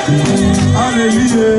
Alléluia.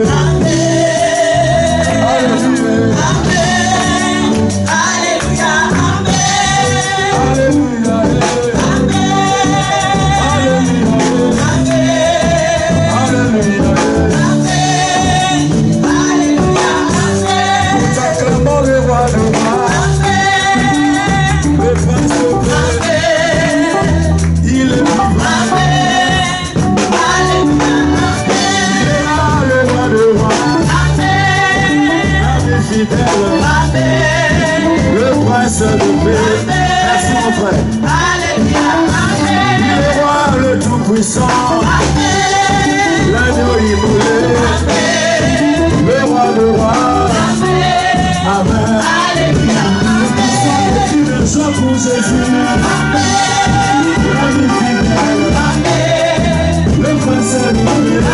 Le prince de paix. Merci mon frère. Le roi le tout-puissant. L'agneau immolé. Le roi de roi. Amen. Et une joie pour Jésus. L'ami fidèle. Le prince de paix.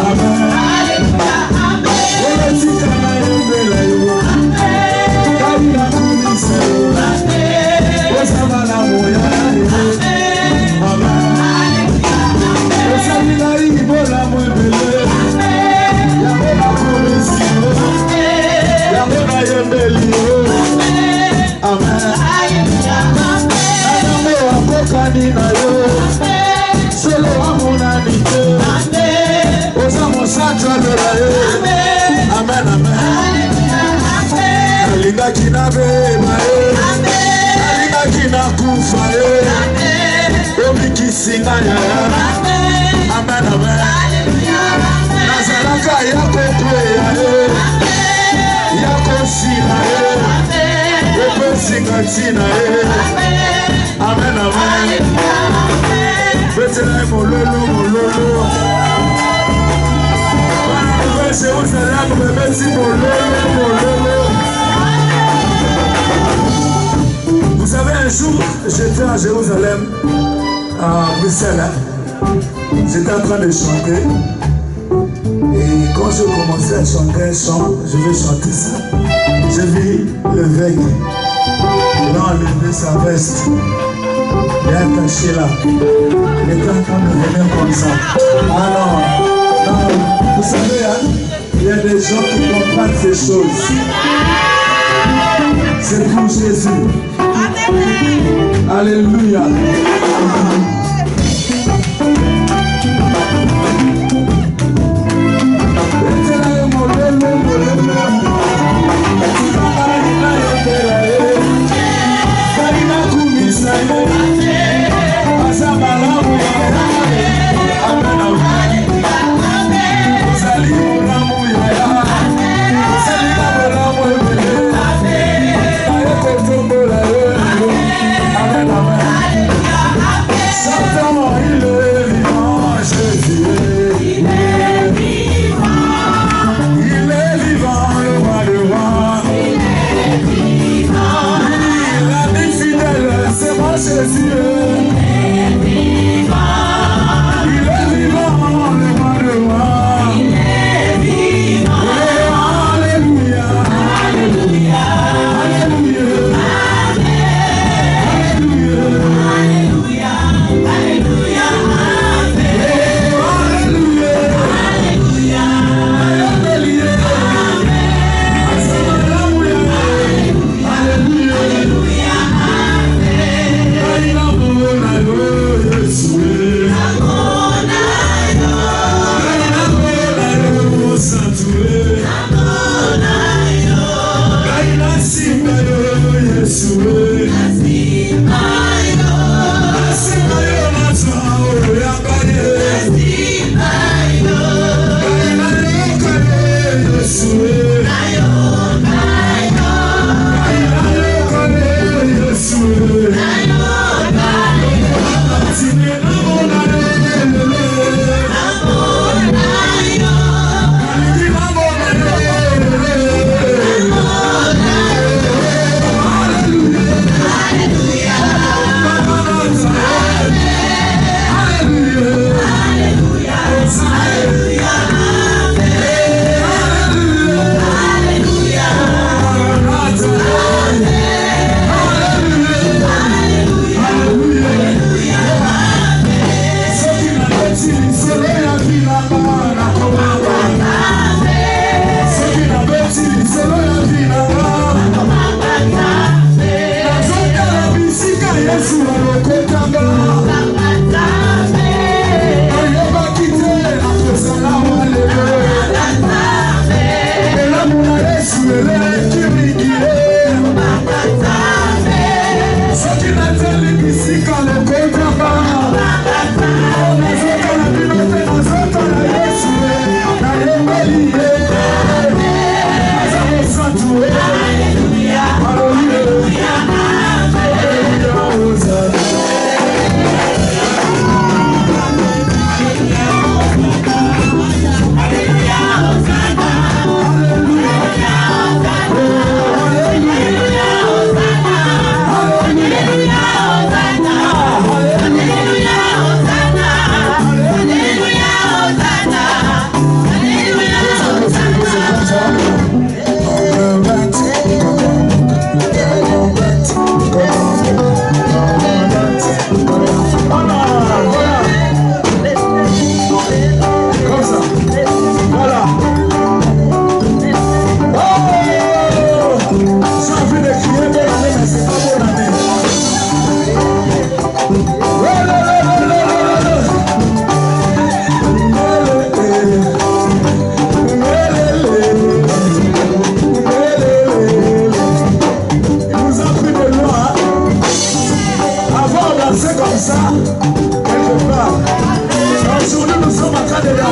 Amen. Amen, amen. Alinga kina beba alinga kina kufa omi kisinga ya amen, amen. Nazalaka yako kweya yako sina ope singa tina amen, amen. Betela mololo mololo. Jérusalem, merci pour vous savez, un jour, j'étais à Jérusalem, à Bruxelles. J'étais en train de chanter. Et quand je commençais à chanter un chant, je vais chanter ça. J'ai vu l'évêque. Il a enlevé sa veste. Il est attaché là. Il était en train de venir comme ça. Alors, vous savez, hein, il y a des gens qui comprennent ces choses. C'est pour Jésus. Alléluia.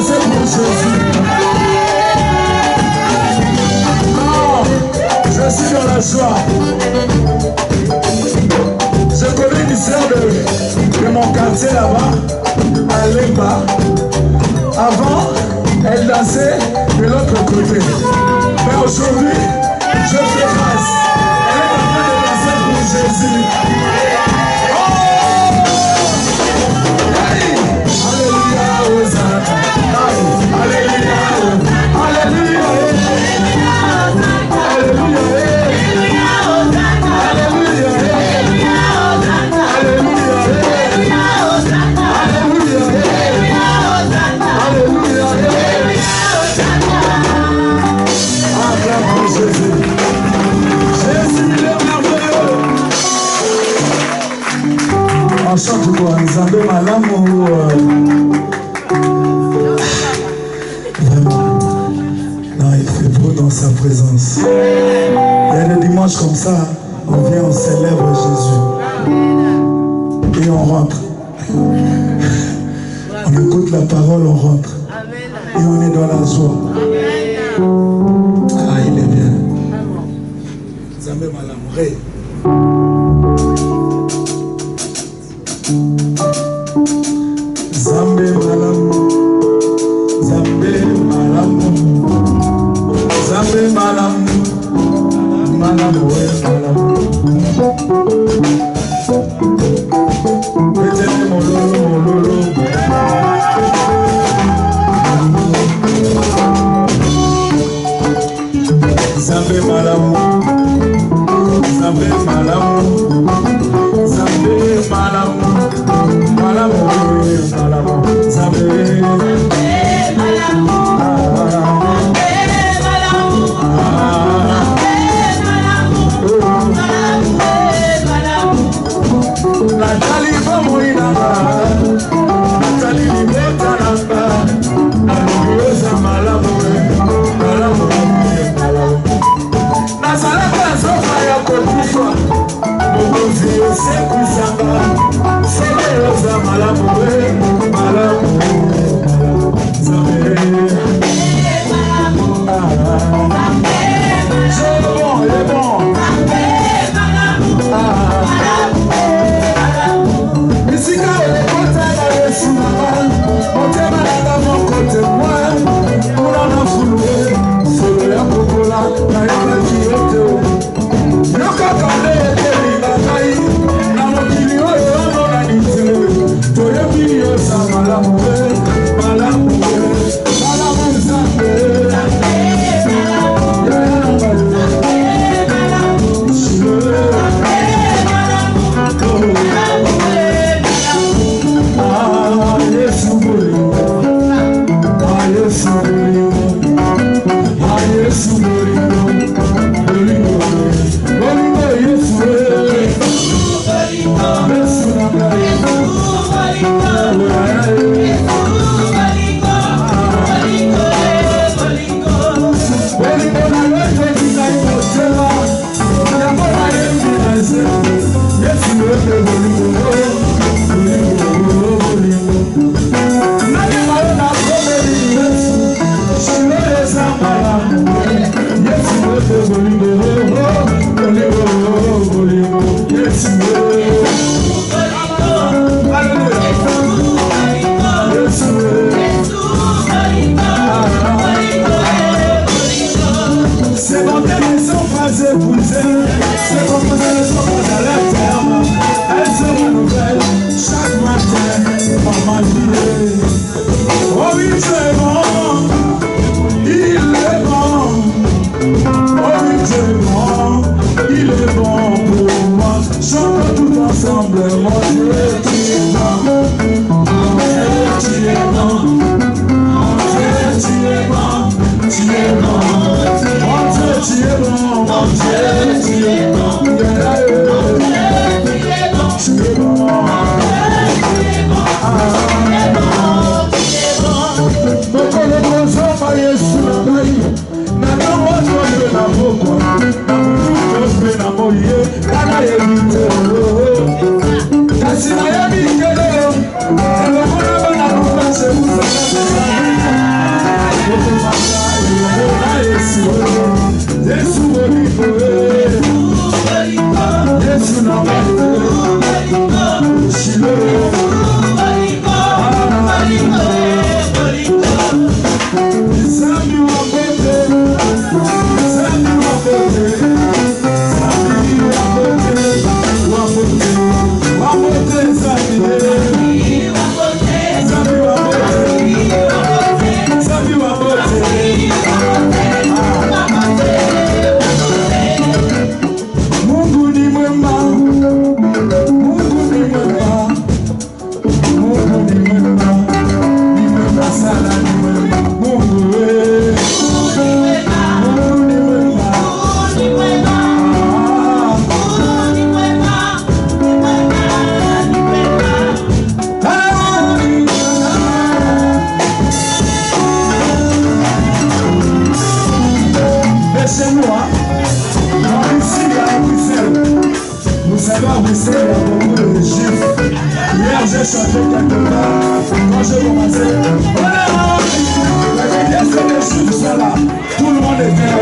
danser pour Jésus. Non, je suis dans la joie. Je connais une sœur de mon quartier là-bas, à Lemba. Avant, elle dansait de l'autre côté. Mais aujourd'hui, je fais grâce. Elle est en train de danser pour Jésus. Oh! Alléluia, Hosanna. Alléluia, Alléluia, on chante quoi? Nzambe malamu. Vraiment. Non, il fait beau dans sa présence. Il y a des dimanches comme ça, on vient, on célèbre Jésus. Et on rentre. On écoute la parole, on rentre. Et on est dans la joie. Ah, il est bien. Nzambe malamu. Zambe malamu, Zambe malamu, Zambe malamu, malamu malamu. Betene mololo mololo. Zambe malamu, Zambe malamu, Zambe malamu. Malamu, malamu, Zambe, Nathalie Bamoinaba, Nathalie Libetanaba, Alubiosa malamu, malamu, malamu. Nazalaka zofa ya kokufa, Mokozi Yoseku Samba. Rosa malamu, malamu, Zambe, c'est bon, il est bon. Ici quand on est content d'aller sous la main, on te malade à mon côté moi, on en a foulé, c'est le Cocola, la yaba qui est au. Le cacane est l'ibataï, la mokili Toyo sa malamu, malamu, malamu Zambe, ah Yesu bolingo, ah Yesu bolingo, ah Yesu bolingo, bolingo, bolingo Yesu, Yesu na chanter quelque part. Quand je commençais, voilà, est-ce que les choses sont là? Tout le monde était là.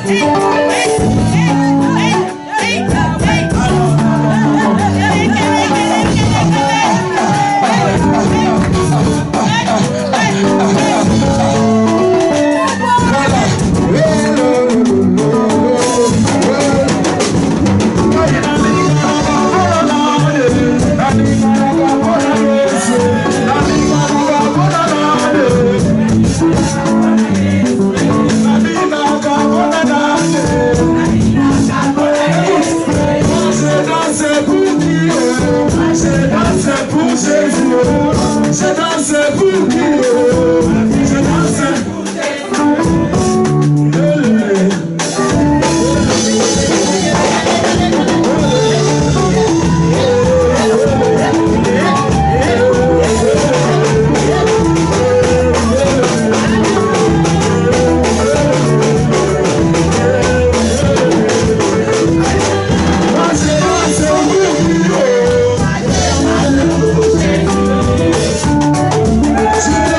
Yeah.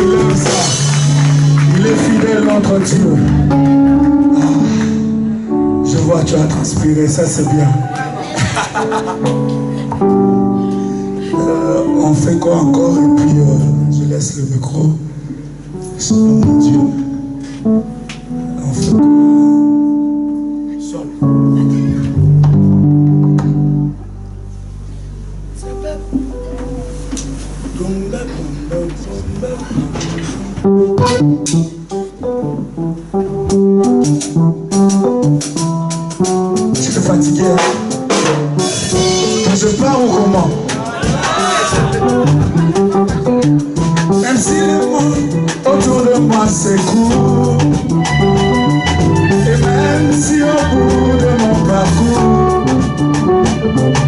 il aime ça. Il est fidèle, notre Dieu. Je vois, tu as transpiré, ça c'est bien. On fait quoi encore et puis je laisse le micro. Oh mon Dieu. On fait quoi? Sol. Je suis fatigué. Je pars ou comment? Même si le monde autour de moi s'écoule, et même si au bout de mon parcours,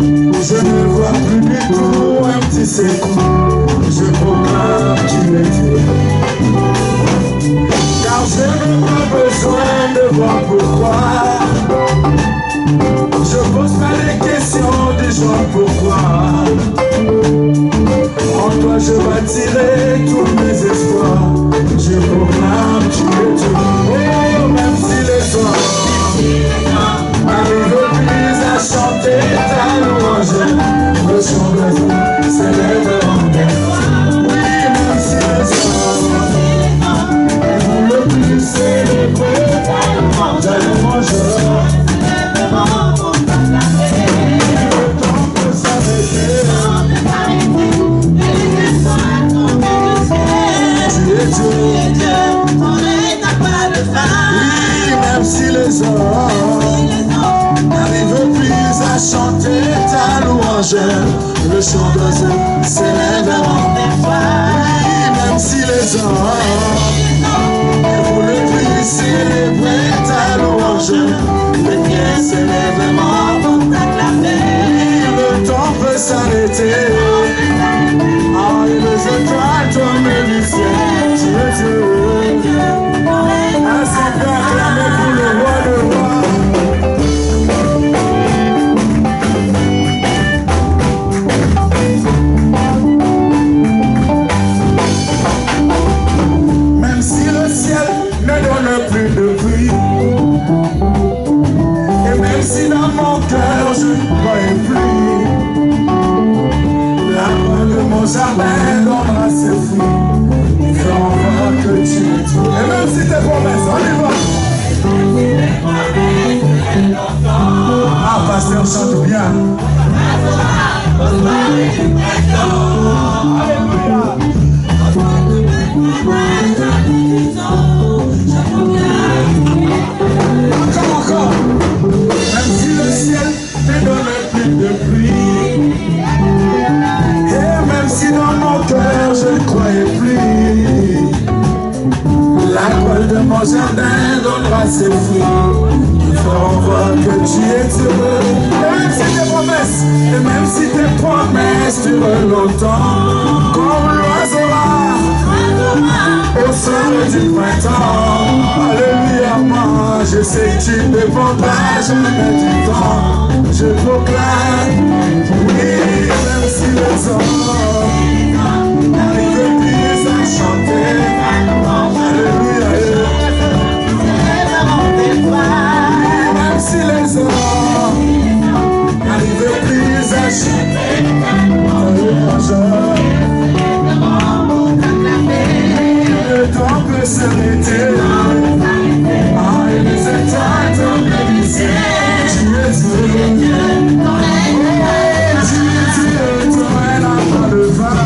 je ne vois plus du tout un petit secours, je proclame qu'il est Dieu. Car je n'ai pas besoin de voir pourquoi. Je pose pas les questions du genre pourquoi. En toi je bâtirai tous mes espoirs. Je proclame tu es Dieu. Oh, même si les hommes n'arrivent plus à chanter ta louange, le chant de Dieu s'élève en terre. Oui, même si les hommes ne veulent plus célébrer ta louange, même si les hommes n'arrivent plus à chanter ta louange, le chant d'oiseau s'élève en oui, même si les hommes ne voulaient plus célébrer ta louange, les pieds s'élèvent pour t'acclamer. Le temps peut s'arrêter. Ah, et les étoiles tombent du ciel. Tu es Dieu. Assez bien acclamé pour le roi de rois. Même si le ciel ne donne plus de pluie, et même si dans mon cœur je ne croyais plus, la croix de mon jardin donnera ses fruits. Il fait en voir que tu es Dieu. Et même si tes promesses, on y va. Ah, pasteur chante bien. Alléluia. Encore. Même si le ciel ne donne plus de pluie, et même si dans mon cœur je ne croyais plus, la colle de mon jardin donnera ses fruits. Ils feront voir que tu es Dieu. Et même si tes promesses, durent longtemps, comme l'oiseau au sommet du printemps. Alléluia, moi, je sais que tu ne dépendras jamais du temps. Je proclame, oui, même si les hommes n'arrivent plus à chanter. Alléluia, même si les hommes n'arrivent plus à chanter. Le temps peut s'arrêter. Ah, et les étoiles tombent du ciel. Tu es Dieu. Tu es Dieu, ton règne n'a pas de fin.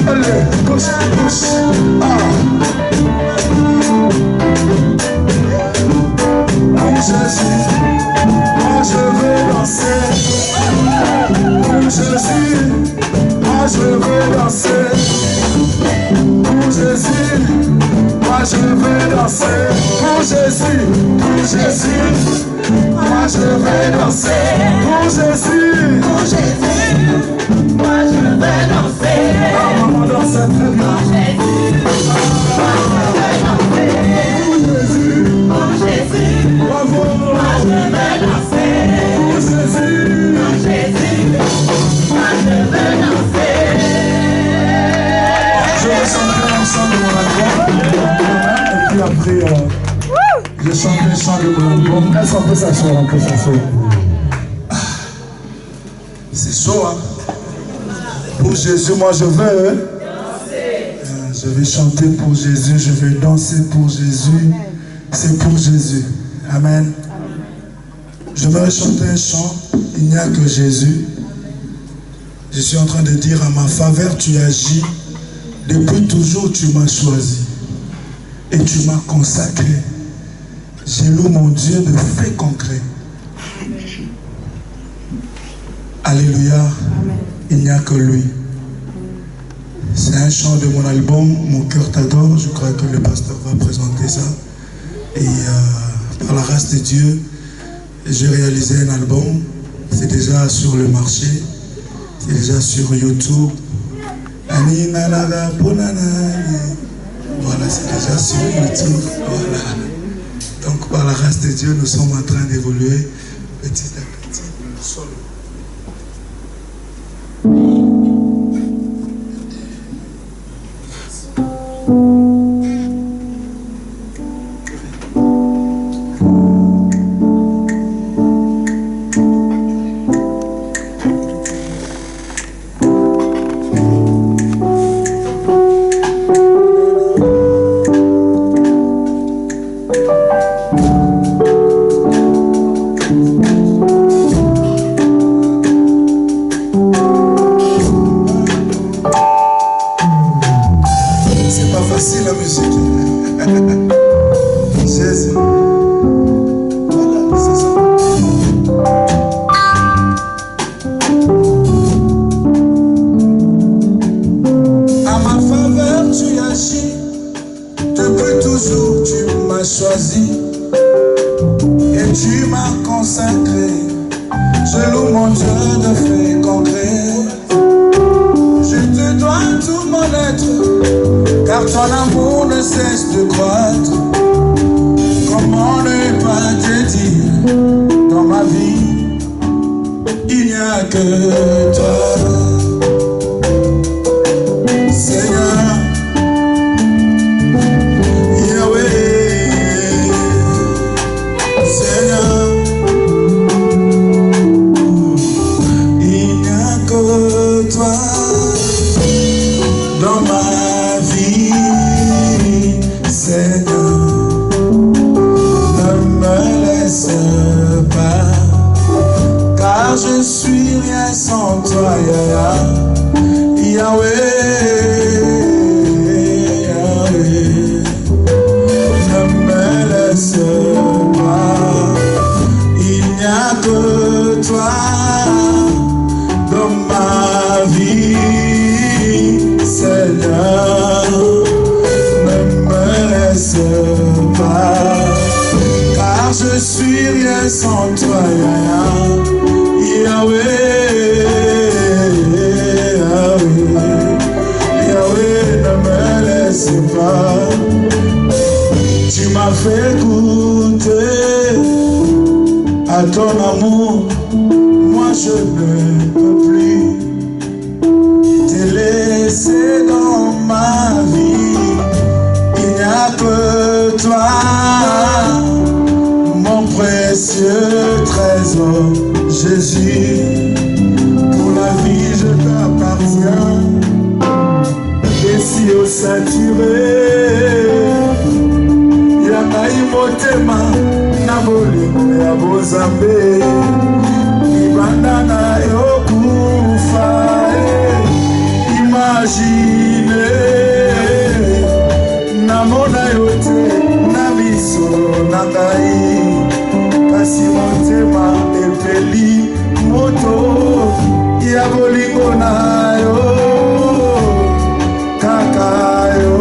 Allez, bouge, bouge. Pour Jésus, moi je veux danser. Pour Jésus, moi je veux danser. Pour Jésus, moi je veux danser. Pour Jésus, moi je veux danser. Pour Jésus, moi je veux danser. Maman danse très bien. Pour Jésus, Bravo. moi je veux danser. Pour Jésus, Pour Jésus, moi je veux danser. je vais chanter l'ensemble de mon album. Et puis après, je chante les chants de mon album. Est-ce qu'on peut s'asseoir, on peut s'asseoir. C'est chaud, hein? Pour Jésus, moi je veux. Je vais chanter pour Jésus, je vais danser pour Jésus. C'est pour Jésus. Amen. Je vais chanter un chant. Il n'y a que Jésus. Je suis en train de dire à ma faveur, tu agis. Depuis toujours, tu m'as choisi. Et tu m'as consacré. J'ai loué mon Dieu de faits concrets. Alléluia. Il n'y a que lui. C'est un chant de mon album, Mon cœur t'adore. Je crois que le pasteur va présenter ça. Et par la grâce de Dieu, j'ai réalisé un album. C'est déjà sur le marché. C'est déjà sur YouTube. Voilà, c'est déjà sur YouTube. Voilà. Donc par la grâce de Dieu, nous sommes en train d'évoluer petit à petit. Solo. Imagine namona yo te na miso na ngai kasi motema epeli moto ya bolingo na yo kaka yo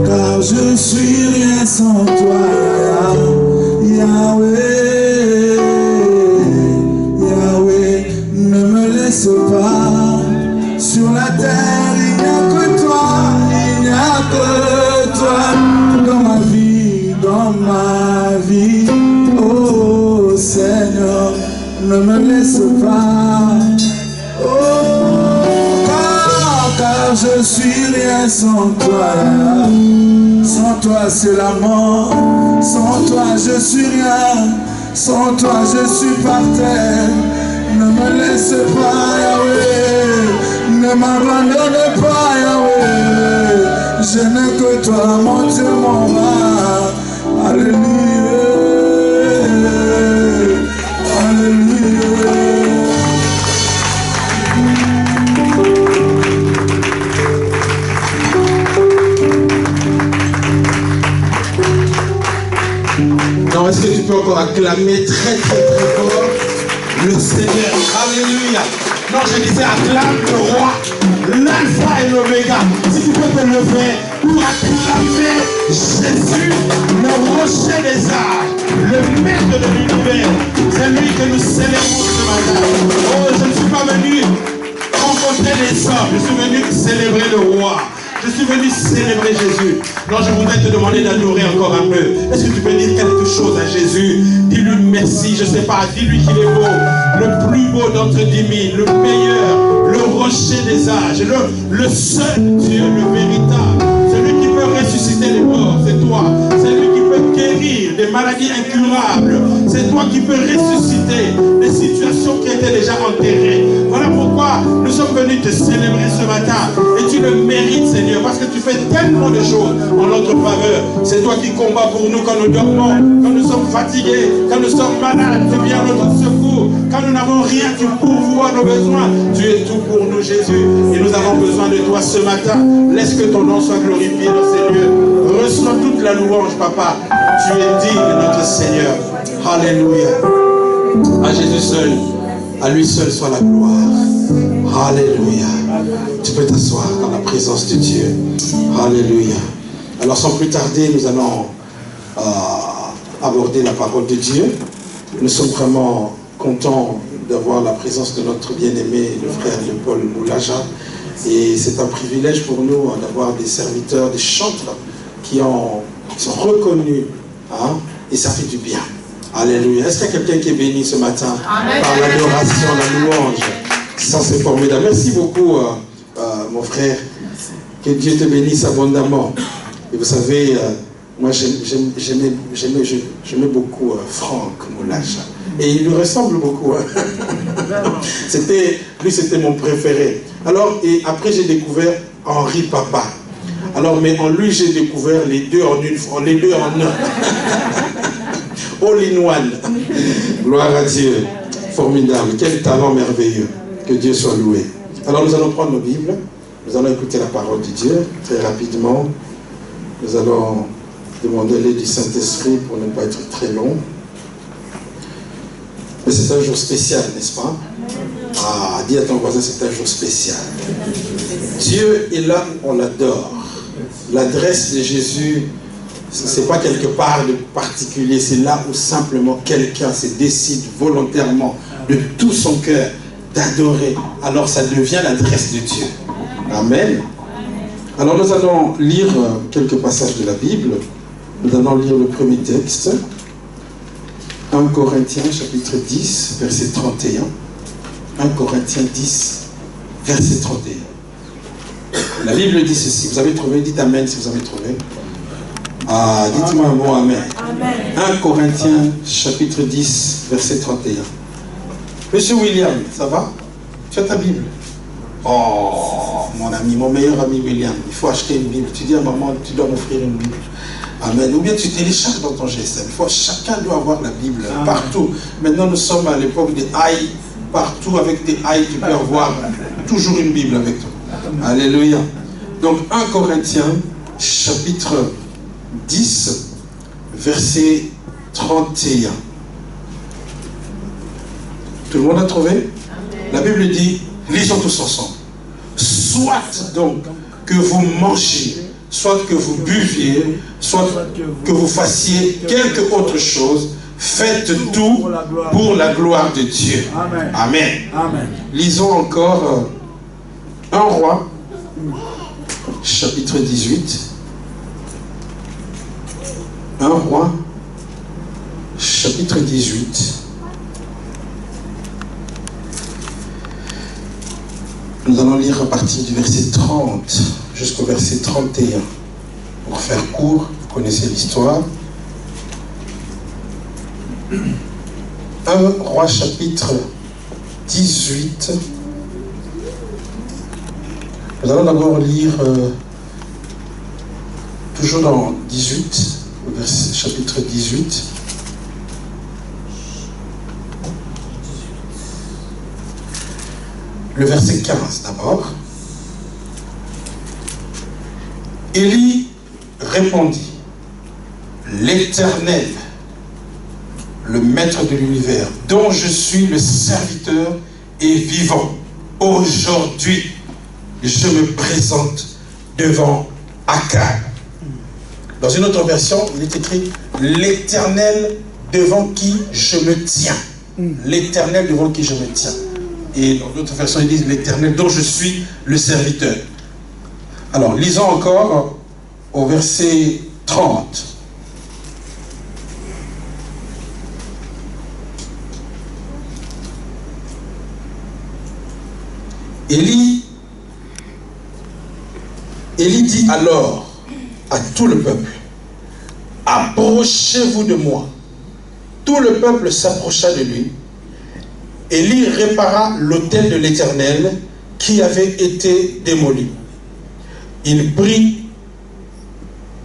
car je suis rien sans toi, Yahweh, Yahweh, ne me laisse pas. Sur la terre, il n'y a que toi, il n'y a que toi, dans ma vie, oh Seigneur, ne me laisse pas. Car je suis rien sans toi. Sans toi c'est la mort. Sans toi je suis rien. Sans toi je suis par terre. Ne me laisse pas, Yahweh. Ne m'abandonne pas, Yahweh. Je n'ai que toi, mon Dieu, mon roi. Alléluia. Alléluia. Non, est-ce que tu peux encore acclamer très fort le Seigneur? Alléluia. Non, je disais acclame le roi, l'alpha et l'oméga. Si tu peux te lever pour acclamer Jésus, le rocher des âges, le maître de l'univers. C'est lui que nous célébrons ce matin. Oh, je ne suis pas venu rencontrer les hommes, je suis venu célébrer le roi. Je suis venu célébrer Jésus. Non, je voudrais te demander d'adorer encore un peu. Est-ce que tu peux dire quelque chose à Jésus? Dis-lui merci, je ne sais pas, dis-lui qu'il est beau. Le plus beau d'entre 10 000, le meilleur, le rocher des âges, le seul Dieu, le véritable. Celui qui peut ressusciter les morts, c'est toi. C'est lui qui peut guérir des maladies incurables. C'est toi qui peux ressusciter des situations qui étaient déjà enterrées. Voilà pourquoi nous sommes venus te célébrer ce matin. Et tu le mérites, Seigneur, parce que tu fais tellement de choses en notre faveur. C'est toi qui combats pour nous quand nous dormons, quand nous sommes fatigués, quand nous sommes malades. Tu viens à notre secours. Quand nous n'avons rien, tu pourvois nos besoins. Tu es tout pour nous, Jésus. Et nous avons besoin de toi ce matin. Laisse que ton nom soit glorifié dans ces lieux. Reçois toute la louange, Papa. Tu es digne de notre Seigneur. Alléluia. À Jésus seul, à lui seul soit la gloire. Alléluia. Tu peux t'asseoir dans la présence de Dieu. Alléluia. Alors sans plus tarder, nous allons aborder la parole de Dieu. Nous sommes vraiment contents d'avoir la présence de notre bien-aimé, le frère Paul Moulaja. Et c'est un privilège pour nous d'avoir des serviteurs, des chantres qui sont reconnus. Hein, et ça fait du bien. Alléluia. Est-ce qu'il y a quelqu'un qui est béni ce matin? Amen. Par l'adoration, la louange? Ça, c'est formidable. Merci beaucoup, mon frère. Que Dieu te bénisse abondamment. Et vous savez, moi, j'aimais beaucoup Franck Moulaja. Et il lui ressemble beaucoup. Hein. Lui, c'était mon préféré. Alors, et après, j'ai découvert Henri Papa. Alors, mais en lui, j'ai découvert les deux en une fois, les deux en un. All in one. Gloire à Dieu. Formidable. Quel talent merveilleux. Que Dieu soit loué. Alors, nous allons prendre nos Bibles. Nous allons écouter la parole de Dieu très rapidement. Nous allons demander l'aide du Saint-Esprit pour ne pas être très long. Mais c'est un jour spécial, n'est-ce pas? Ah, dis à ton voisin, c'est un jour spécial. Dieu est là où on l'adore. L'adresse de Jésus, ce n'est pas quelque part de particulier, c'est là où simplement quelqu'un se décide volontairement de tout son cœur d'adorer. Alors ça devient l'adresse de Dieu. Amen. Alors nous allons lire quelques passages de la Bible. Nous allons lire le premier texte. 1 Corinthiens chapitre 10, verset 31. 1 Corinthiens 10, verset 31. La Bible dit ceci. Vous avez trouvé? Dites Amen si vous avez trouvé. Ah, dites-moi un mot Amen. Amen. 1 Corinthiens chapitre 10, verset 31. Monsieur William, ça va? Tu as ta Bible? Oh, mon ami, mon meilleur ami William, il faut acheter une Bible. Tu dis à maman, tu dois m'offrir une Bible. Amen. Ou bien tu télécharges dans ton GSM. Chacun doit avoir la Bible partout. Maintenant, nous sommes à l'époque des i. Partout avec des i, tu peux avoir toujours une Bible avec toi. Alléluia. Donc 1 Corinthiens chapitre 10, verset 31. Tout le monde a trouvé? La Bible dit, lisons tous ensemble. Soit donc que vous mangiez, soit que vous buviez, soit que vous fassiez quelque autre chose, faites tout pour la gloire de Dieu. Amen. Amen. Amen. Lisons encore 1 Roi, chapitre 18. 1 Roi, chapitre 18. Nous allons lire à partir du verset 30 jusqu'au verset 31. Pour faire court, vous connaissez l'histoire. 1 Roi chapitre 18. Nous allons d'abord lire, toujours dans 18, verset, chapitre 18. Le verset 15 d'abord. Élie répondit, l'Éternel, le maître de l'univers, dont je suis le serviteur et vivant, aujourd'hui, je me présente devant Akab. Dans une autre version, il est écrit, l'Éternel devant qui je me tiens. L'Éternel devant qui je me tiens. Et dans d'autres versions, ils disent l'Éternel dont je suis le serviteur. Alors, lisons encore au verset 30. Élie dit alors à tout le peuple, approchez-vous de moi. Tout le peuple s'approcha de lui. Élie répara l'autel de l'Éternel qui avait été démoli. Il prit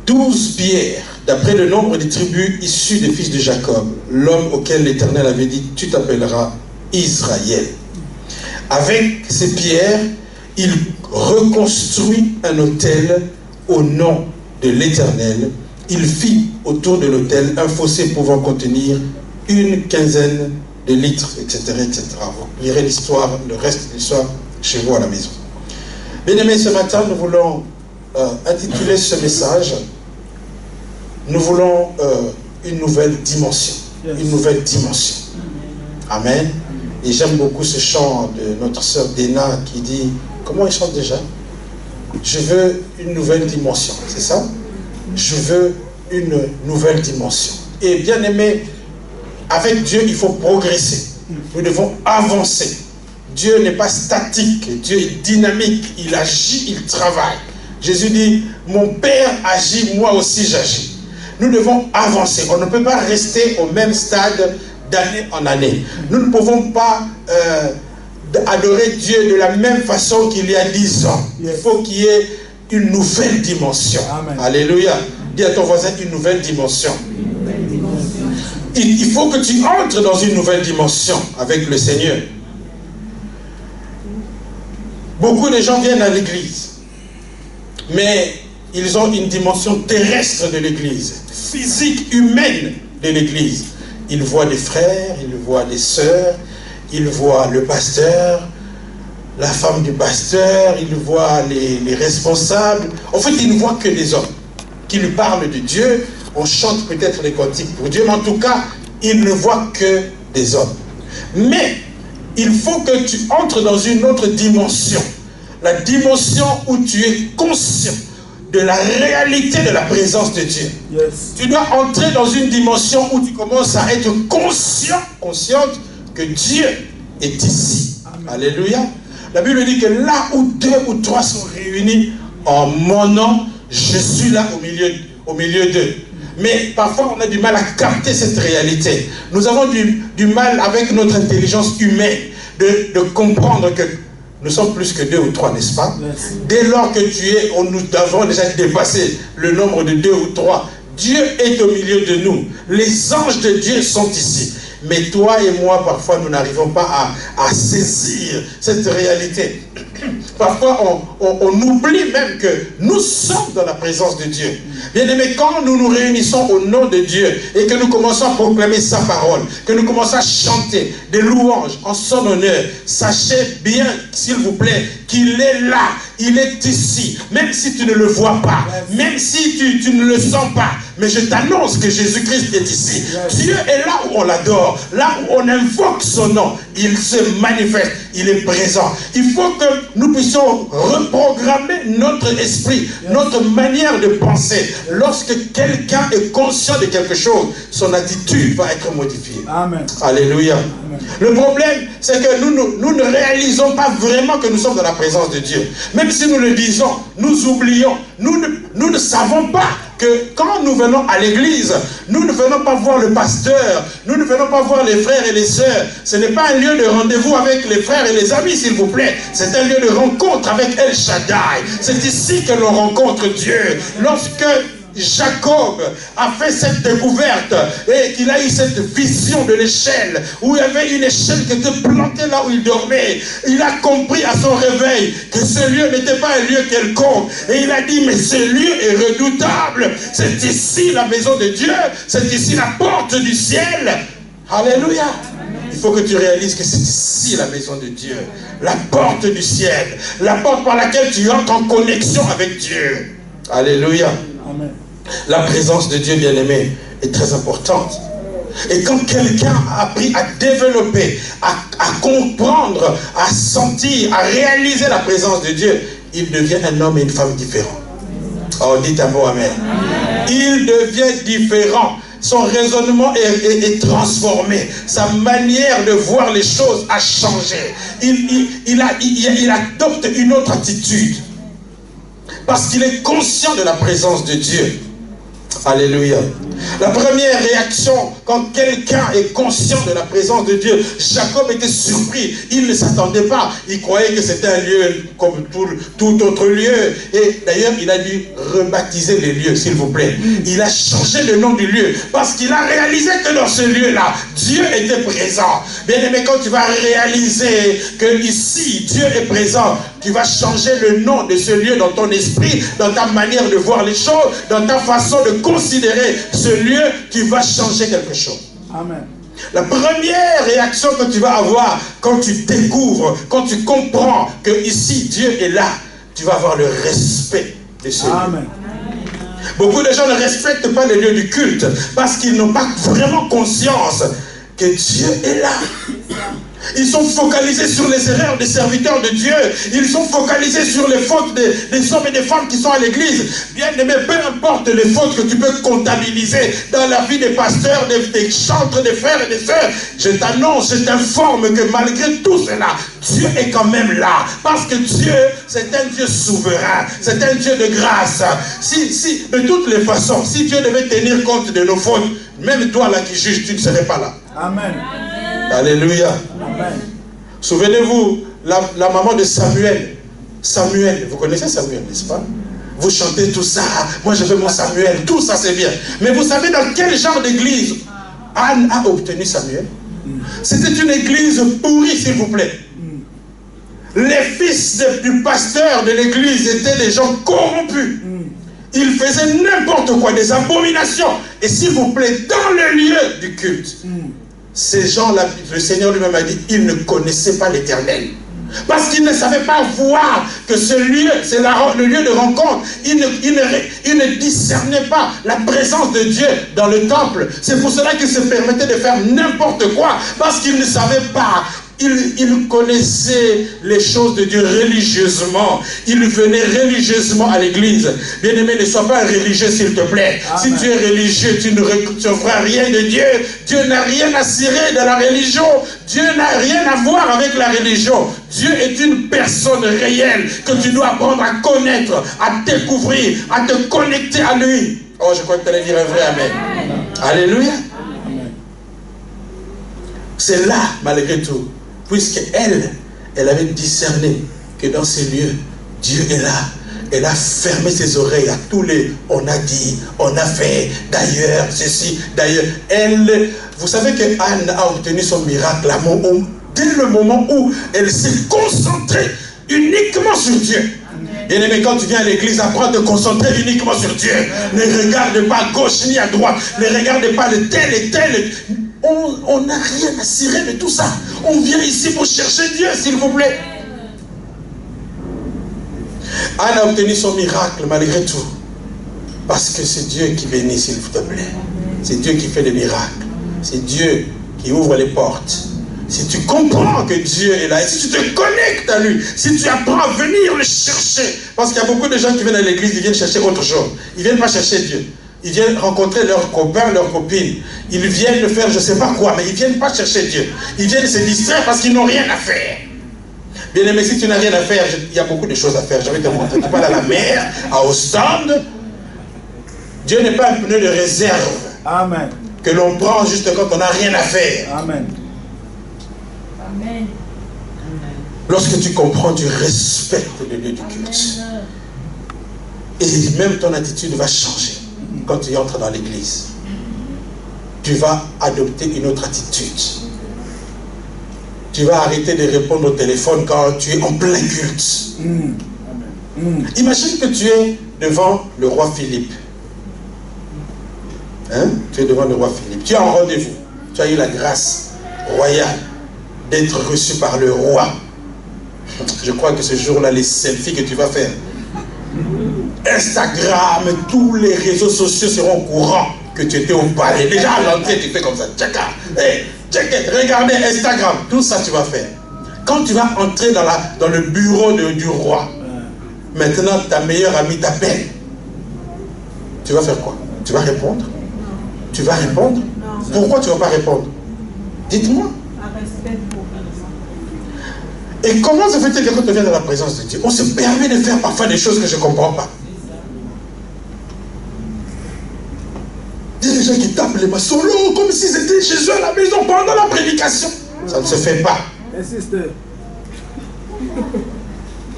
12 pierres, d'après le nombre des tribus issues des fils de Jacob, l'homme auquel l'Éternel avait dit, tu t'appelleras Israël. Avec ces pierres, il reconstruit un autel au nom de l'Éternel. Il fit autour de l'autel un fossé pouvant contenir une quinzaine de litres, etc., etc. Vous lirez l'histoire, le reste de l'histoire chez vous à la maison. Bien-aimés, ce matin, nous voulons intituler ce message, nous voulons une nouvelle dimension. Une nouvelle dimension. Amen. Et j'aime beaucoup ce chant de notre sœur Dena qui dit, comment il chante déjà? Je veux une nouvelle dimension, c'est ça? Je veux une nouvelle dimension. Et bien aimé, avec Dieu, il faut progresser. Nous devons avancer. Dieu n'est pas statique, Dieu est dynamique, il agit, il travaille. Jésus dit, mon Père agit, moi aussi j'agis. Nous devons avancer. On ne peut pas rester au même stade d'année en année. Nous ne pouvons pas adorer Dieu de la même façon qu'il y a 10 ans. Il faut qu'il y ait une nouvelle dimension. Amen. Alléluia. Dis à ton voisin une nouvelle dimension. Il faut que tu entres dans une nouvelle dimension avec le Seigneur. Beaucoup de gens viennent à l'église, mais ils ont une dimension terrestre de l'église, physique, humaine de l'église. Ils voient des frères, ils voient des sœurs, ils voient le pasteur, la femme du pasteur, ils voient les responsables. En fait, ils ne voient que des hommes qui lui parlent de Dieu. On chante peut-être les cantiques pour Dieu, mais en tout cas, ils ne voient que des hommes. Mais il faut que tu entres dans une autre dimension. La dimension où tu es conscient de la réalité de la présence de Dieu. Yes. Tu dois entrer dans une dimension où tu commences à être consciente que Dieu est ici. Amen. Alléluia. La Bible dit que là où 2 ou 3 sont réunis en mon nom, je suis là au milieu d'eux. Mais parfois on a du mal à capter cette réalité. Nous avons du mal avec notre intelligence humaine de comprendre que nous sommes plus que 2 ou 3, n'est-ce pas? Merci. Dès lors que nous avons déjà dépassé le nombre de 2 ou 3, Dieu est au milieu de nous. Les anges de Dieu sont ici. Mais toi et moi, parfois, nous n'arrivons pas à saisir cette réalité. Parfois, on oublie même que nous sommes dans la présence de Dieu. Bien-aimés, quand nous nous réunissons au nom de Dieu et que nous commençons à proclamer sa parole, que nous commençons à chanter des louanges en son honneur, sachez bien, s'il vous plaît, qu'il est là, il est ici, même si tu ne le vois pas, même si tu ne le sens pas, mais je t'annonce que Jésus-Christ est ici. Dieu est là où on l'adore, là où on invoque son nom, il se manifeste, il est présent. Il faut que nous puissions reprogrammer notre esprit, notre manière de penser. Lorsque quelqu'un est conscient de quelque chose, son attitude va être modifiée. Amen. Alléluia. Amen. Le problème, c'est que nous ne réalisons pas vraiment que nous sommes dans la présence de Dieu. Même si nous le disons, nous oublions. Nous ne savons pas que quand nous venons à l'église, nous ne venons pas voir le pasteur, nous ne venons pas voir les frères et les sœurs. Ce n'est pas un lieu de rendez-vous avec les frères et les amis, s'il vous plaît. C'est un lieu de rencontre avec El Shaddai. C'est ici que l'on rencontre Dieu. Lorsque Jacob a fait cette découverte et qu'il a eu cette vision de l'échelle où il y avait une échelle qui était plantée là où il dormait, il a compris à son réveil que ce lieu n'était pas un lieu quelconque et il a dit mais ce lieu est redoutable, c'est ici la maison de Dieu, c'est ici la porte du ciel. Alléluia. Il faut que tu réalises que c'est ici la maison de Dieu, la porte du ciel, la porte par laquelle tu entres en connexion avec Dieu. Alléluia. Amen. La présence de Dieu, bien-aimé, est très importante. Et quand quelqu'un a appris à développer, à comprendre, à sentir, à réaliser la présence de Dieu, il devient un homme et une femme différents. Oh, dites un mot amen. Il devient différent. Son raisonnement est transformé. Sa manière de voir les choses a changé. Il adopte une autre attitude. Parce qu'il est conscient de la présence de Dieu. Alléluia. La première réaction, quand quelqu'un est conscient de la présence de Dieu, Jacob était surpris. Il ne s'attendait pas. Il croyait que c'était un lieu comme tout autre lieu. Et d'ailleurs, il a dû rebaptiser les lieux, s'il vous plaît. Il a changé le nom du lieu parce qu'il a réalisé que dans ce lieu-là, Dieu était présent. Bien aimé, quand tu vas réaliser que ici, Dieu est présent, tu vas changer le nom de ce lieu dans ton esprit, dans ta manière de voir les choses, dans ta façon de considérer ce lieu, tu vas changer quelque chose. Amen. La première réaction que tu vas avoir quand tu découvres, quand tu comprends que ici Dieu est là, tu vas avoir le respect de ce lieu. Beaucoup de gens ne respectent pas les lieux du culte parce qu'ils n'ont pas vraiment conscience que Dieu est là. Ils sont focalisés sur les erreurs des serviteurs de Dieu. Ils sont focalisés sur les fautes des hommes et des femmes qui sont à l'église. Bien aimé, peu importe les fautes que tu peux comptabiliser dans la vie des pasteurs, des chantres, des frères et des sœurs, je t'annonce, je t'informe que malgré tout cela, Dieu est quand même là. Parce que Dieu, c'est un Dieu souverain. C'est un Dieu de grâce. Si, de toutes les façons, si Dieu devait tenir compte de nos fautes, même toi là qui juges, tu ne serais pas là. Amen. Alléluia. Amen. Souvenez-vous, la maman de Samuel. Samuel, vous connaissez Samuel, n'est-ce pas? Vous chantez tout ça. Moi, je veux mon Samuel. Tout ça, c'est bien. Mais vous savez dans quel genre d'église Anne a obtenu Samuel? C'était une église pourrie, s'il vous plaît. Les fils du pasteur de l'église étaient des gens corrompus. Il faisait n'importe quoi, des abominations. Et s'il vous plaît, dans le lieu du culte, ces gens-là, le Seigneur lui-même a dit, ils ne connaissaient pas l'Éternel. Parce qu'ils ne savaient pas voir que ce lieu, c'est le lieu de rencontre. Ils ne discernaient pas la présence de Dieu dans le temple. C'est pour cela qu'ils se permettaient de faire n'importe quoi. Parce qu'ils ne savaient pas. Ils connaissaient les choses de Dieu religieusement. Ils venaient religieusement à l'église. Bien-aimé, ne sois pas un religieux, s'il te plaît. Amen. Si tu es religieux, tu ne recevras rien de Dieu. Dieu n'a rien à cirer de la religion. Dieu n'a rien à voir avec la religion. Dieu est une personne réelle que tu dois apprendre à connaître, à découvrir, à te connecter à lui. Oh, je crois que tu allais dire un vrai amen. Amen. Alléluia. C'est là, malgré tout, puisqu'elle avait discerné que dans ces lieux, Dieu est là. Elle a fermé ses oreilles à tous les « on a dit, on a fait, d'ailleurs, ceci, d'ailleurs ». Elle, vous savez que Anne a obtenu son miracle dès le moment où elle s'est concentrée uniquement sur Dieu. Bien aimé, quand tu viens à l'église, apprends à te concentrer uniquement sur Dieu. Ne regarde pas à gauche ni à droite. Ne regarde pas le tel et tel. On n'a rien à cirer de tout ça. On vient ici pour chercher Dieu, s'il vous plaît. Anne a obtenu son miracle malgré tout. Parce que c'est Dieu qui bénit, s'il vous plaît. C'est Dieu qui fait des miracles. C'est Dieu qui ouvre les portes. Si tu comprends que Dieu est là, et si tu te connectes à lui, si tu apprends à venir le chercher, parce qu'il y a beaucoup de gens qui viennent à l'église, ils viennent chercher autre chose. Ils ne viennent pas chercher Dieu. Ils viennent rencontrer leurs copains, leurs copines. Ils viennent faire je ne sais pas quoi, mais ils ne viennent pas chercher Dieu. Ils viennent se distraire parce qu'ils n'ont rien à faire. Bien aimé, si tu n'as rien à faire, il y a beaucoup de choses à faire. Je vais te montrer. Tu parles à la mer, à Ostende. Dieu n'est pas un pneu de réserve. Amen. Que l'on prend juste quand on n'a rien à faire. Amen. Amen. Lorsque tu comprends, tu respectes le lieu du culte. Et même ton attitude va changer quand tu entres dans l'église. Tu vas adopter une autre attitude. Tu vas arrêter de répondre au téléphone quand tu es en plein culte. Imagine que tu es devant le roi Philippe. Hein? Tu es devant le roi Philippe. Tu es en rendez-vous. Tu as eu la grâce royale d'être reçu par le roi. Je crois que ce jour-là, les selfies que tu vas faire, Instagram, tous les réseaux sociaux seront au courant que tu étais au palais. Déjà à l'entrée, tu fais comme ça. Hey, regardez Instagram. Tout ça, tu vas faire. Quand tu vas entrer dans le bureau du roi, maintenant, ta meilleure amie t'appelle. Tu vas faire quoi? Tu vas répondre? Tu vas répondre? Pourquoi tu ne vas pas répondre? Dites-moi. Et comment se fait-il que quand on vient dans la présence de Dieu, on se permet de faire parfois des choses que je ne comprends pas? Il y a des gens qui tapent les mains solo comme s'ils étaient chez eux à la maison pendant la prédication. Ça ne se fait pas.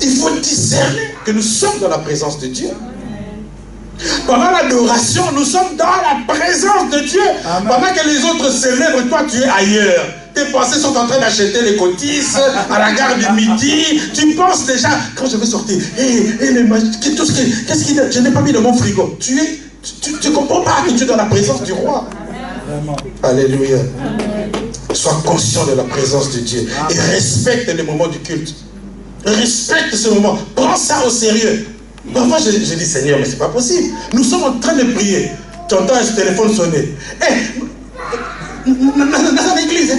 Il faut discerner que nous sommes dans la présence de Dieu. Pendant l'adoration, nous sommes dans la présence de Dieu. Amen. Pendant que les autres célèbrent, toi tu es ailleurs. Tes pensées sont en train d'acheter les cotises à la gare du midi. Tu penses déjà, quand je vais sortir, qu'est-ce qu'il a? Je n'ai pas mis dans mon frigo. Tu ne comprends pas que tu es dans la présence du roi. Vraiment. Alléluia. Sois conscient de la présence de Dieu. Et respecte les moments du culte. Respecte ce moment. Prends ça au sérieux. Parfois je dis Seigneur, mais c'est pas possible. Nous sommes en train de prier. Tu entends un téléphone sonner. Dans l'église,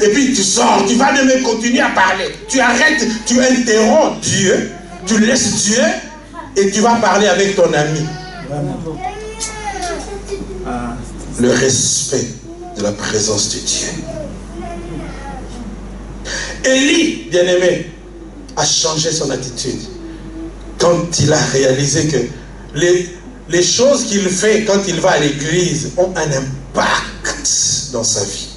et puis tu sors, tu vas même continuer à parler. Tu arrêtes, tu interromps Dieu, tu laisses Dieu et tu vas parler avec ton ami. Le respect de la présence de Dieu. Élie, bien-aimé, a changé son attitude quand il a réalisé que les choses qu'il fait quand il va à l'église ont un impact dans sa vie.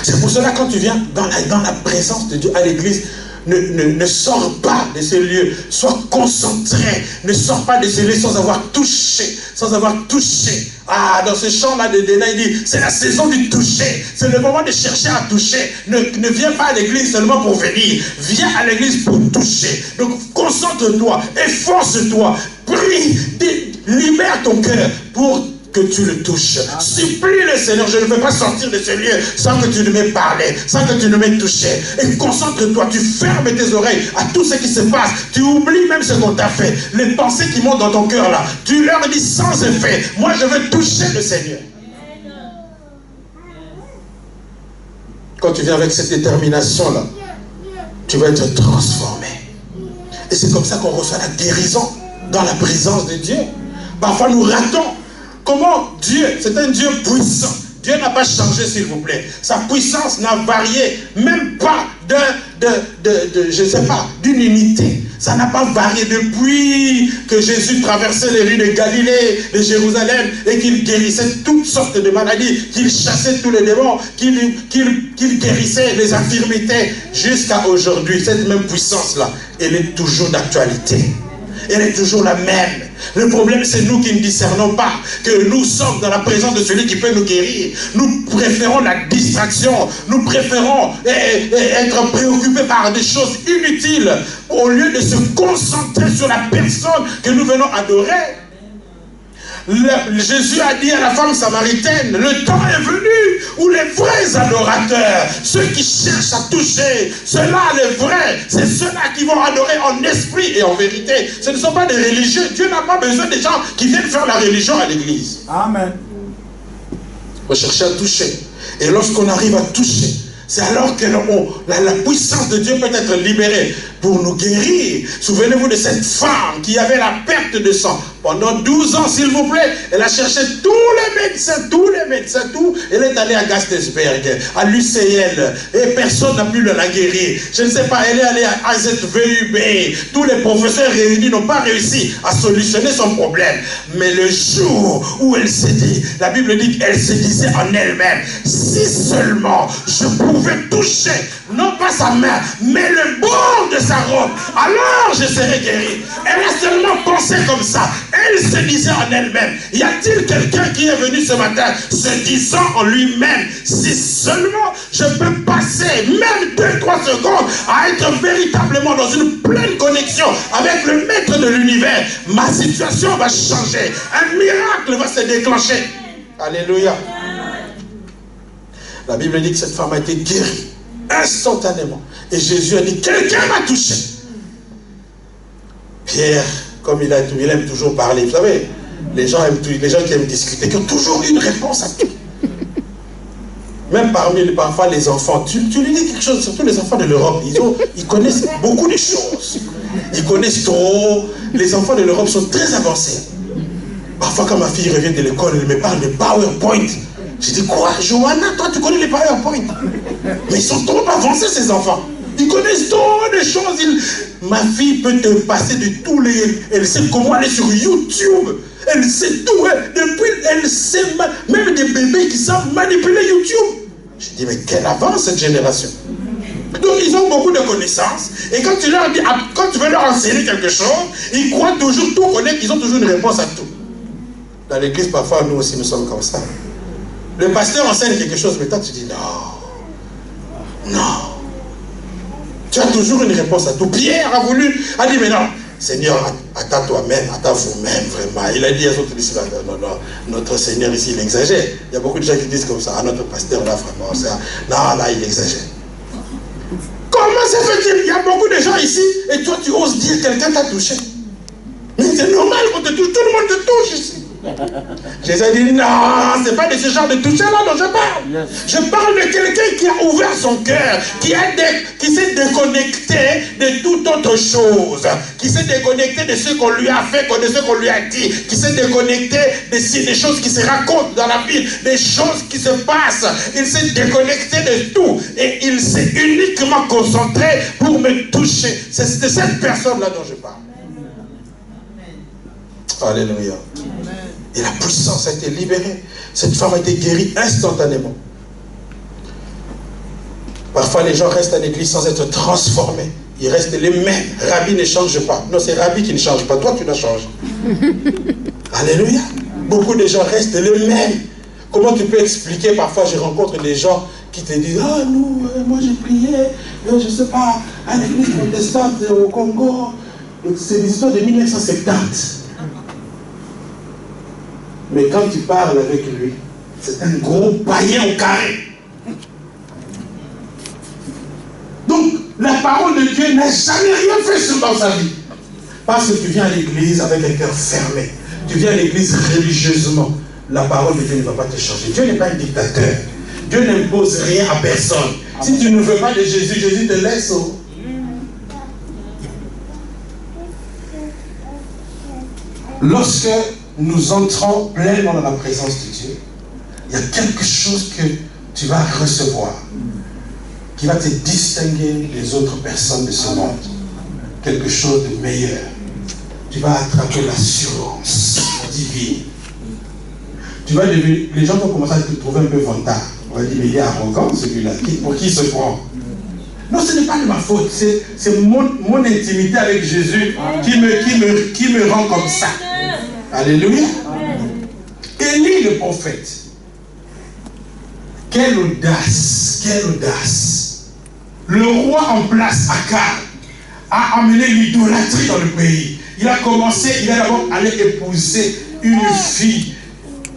C'est pour cela quand tu viens dans la présence de Dieu à l'église, ne sors pas de ces lieux. Sois concentré. Ne sors pas de ces lieux sans avoir touché. Sans avoir touché. Ah, dans ce chant-là de Déna, il dit, c'est la saison du toucher. C'est le moment de chercher à toucher. Ne viens pas à l'église seulement pour venir. Viens à l'église pour toucher. Donc, concentre-toi. Efforce-toi. Prie. Libère ton cœur pour que tu le touches. Supplie le Seigneur, je ne veux pas sortir de ce lieu sans que tu ne m'aies parlé, sans que tu ne m'aies touché. Et concentre-toi, tu fermes tes oreilles à tout ce qui se passe. Tu oublies même ce qu'on t'a fait. Les pensées qui montent dans ton cœur là, tu leur dis sans effet, moi je veux toucher le Seigneur. Quand tu viens avec cette détermination là, tu vas être transformé. Et c'est comme ça qu'on reçoit la guérison dans la présence de Dieu. Parfois nous ratons. Comment Dieu, c'est un Dieu puissant. Dieu n'a pas changé, s'il vous plaît. Sa puissance n'a varié, même pas je sais pas, d'une unité. Ça n'a pas varié depuis que Jésus traversait les rues de Galilée, de Jérusalem, et qu'il guérissait toutes sortes de maladies, qu'il chassait tous les démons, qu'il guérissait les infirmités, jusqu'à aujourd'hui. Cette même puissance-là, elle est toujours d'actualité. Elle est toujours la même. Le problème, c'est nous qui ne discernons pas que nous sommes dans la présence de celui qui peut nous guérir. Nous préférons la distraction. Nous préférons être préoccupés par des choses inutiles au lieu de se concentrer sur la personne que nous venons adorer. Jésus a dit à la femme samaritaine, le temps est venu où les vrais adorateurs, ceux qui cherchent à toucher, ceux-là les vrais, c'est ceux-là qui vont adorer en esprit et en vérité. Ce ne sont pas des religieux. Dieu n'a pas besoin des gens qui viennent faire la religion à l'église. Amen. Rechercher à toucher. Et lorsqu'on arrive à toucher, c'est alors que la puissance de Dieu peut être libérée pour nous guérir. Souvenez-vous de cette femme qui avait la perte de sang. Pendant 12 ans, s'il vous plaît, elle a cherché tous les médecins, tout. Elle est allée à Gastesberg, à l'UCL, et personne n'a pu la guérir. Je ne sais pas, elle est allée à AZVUB. Tous les professeurs réunis n'ont pas réussi à solutionner son problème. Mais le jour où elle s'est dit, la Bible dit qu'elle se disait en elle-même, si seulement je pouvais toucher, non pas sa main, mais le bord de sa robe, alors je serais guérie. Elle a seulement pensé comme ça. Elle se disait en elle-même. Y a-t-il quelqu'un qui est venu ce matin se disant en lui-même, si seulement je peux passer même 2-3 secondes à être véritablement dans une pleine connexion avec le maître de l'univers, ma situation va changer. Un miracle va se déclencher. Alléluia. La Bible dit que cette femme a été guérie instantanément. Et Jésus a dit, quelqu'un m'a touché. Pierre, comme il aime toujours parler, vous savez, les gens qui aiment discuter, qui ont toujours une réponse à tout. Même parfois les enfants, tu lui dis quelque chose, surtout les enfants de l'Europe, ils connaissent beaucoup de choses. Ils connaissent trop. Les enfants de l'Europe sont très avancés. Parfois quand ma fille revient de l'école, elle me parle de PowerPoint. Je dis, quoi, Johanna, toi tu connais les PowerPoint? Mais ils sont trop avancés ces enfants. Ils connaissent trop de choses. Ma fille peut te passer de tous les... Elle sait comment aller sur YouTube. Elle sait tout. Elle sait même des bébés qui savent manipuler YouTube. Je dis, mais quelle avance cette génération. Donc ils ont beaucoup de connaissances. Et quand tu veux leur enseigner quelque chose, ils croient toujours tout connaître. Ils ont toujours une réponse à tout. Dans l'église, parfois, nous aussi, nous sommes comme ça. Le pasteur enseigne quelque chose, mais toi tu dis, non. Tu as toujours une réponse à tout. Pierre a dit, mais non, Seigneur, attends toi-même, attends vous-même, vraiment. Il a dit à les autres ici, non, notre Seigneur ici, il exagère. Il y a beaucoup de gens qui disent comme ça, notre pasteur là, vraiment, là, il exagère. Comment ça fait-il? Il y a beaucoup de gens ici, et toi, tu oses dire que quelqu'un t'a touché. Mais c'est normal qu'on te touche, tout le monde te touche ici. Jésus a dit, non, c'est pas de ce genre de toucher-là dont je parle. Yes. Je parle de quelqu'un qui a ouvert son cœur, qui s'est déconnecté de toute autre chose, qui s'est déconnecté de ce qu'on lui a fait, de ce qu'on lui a dit, qui s'est déconnecté des choses qui se racontent dans la Bible, des choses qui se passent. Il s'est déconnecté de tout et il s'est uniquement concentré pour me toucher. C'est de cette personne-là dont je parle. Alléluia. Et la puissance a été libérée. Cette femme a été guérie instantanément. Parfois, les gens restent à l'église sans être transformés. Ils restent les mêmes. Rabbi ne change pas. Non, c'est Rabbi qui ne change pas. Toi, tu dois changer. Alléluia. Beaucoup de gens restent les mêmes. Comment tu peux expliquer? Parfois, je rencontre des gens qui te disent: ah, nous, moi j'ai prié, je ne sais pas, à l'église protestante au Congo. C'est des histoires de 1970. Mais quand tu parles avec lui, c'est un gros païen au carré. Donc, la parole de Dieu n'a jamais rien fait dans sa vie. Parce que tu viens à l'église avec un cœur fermé. Tu viens à l'église religieusement. La parole de Dieu ne va pas te changer. Dieu n'est pas un dictateur. Dieu n'impose rien à personne. Si tu ne veux pas de Jésus, Jésus te laisse. Oh. Lorsque nous entrons pleinement dans la présence de Dieu, il y a quelque chose que tu vas recevoir qui va te distinguer des autres personnes de ce monde. Quelque chose de meilleur. Tu vas attraper l'assurance divine. Tu vas devenir, les gens vont commencer à te trouver un peu vantard. On va dire: mais il est arrogant celui-là. Pour qui il se prend? Non, ce n'est pas de ma faute. C'est mon intimité avec Jésus qui me rend comme ça. Alléluia. Élie le prophète. Quelle audace, quelle audace. Le roi en place, Akab, a amené l'idolâtrie dans le pays. Il a d'abord allé épouser une fille,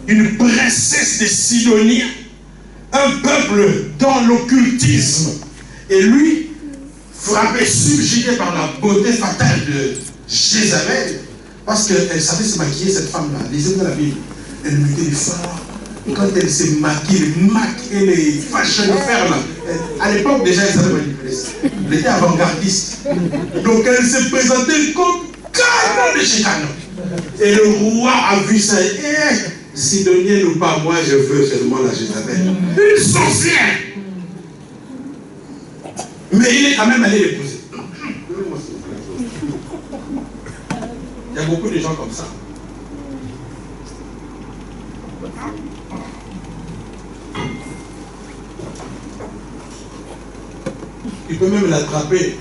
une princesse de Sidonie, un peuple dans l'occultisme. Et lui, frappé, subjugué par la beauté fatale de Jézabel, parce qu'elle savait se maquiller, cette femme-là. Lisez dans la Bible. Elle mettait du fard. Quand elle se maquille, les fashion faire là. À l'époque, déjà, elle savait manipuler ça. Elle était avant-gardiste. Donc, elle se présentait comme canon de Chicano. Et le roi a vu ça. Sidonien ou pas, moi, je veux seulement la Jézabel. Une sorcière. Mais il est quand même allé l'épouser. Il y a beaucoup de gens comme ça. Il peut même l'attraper.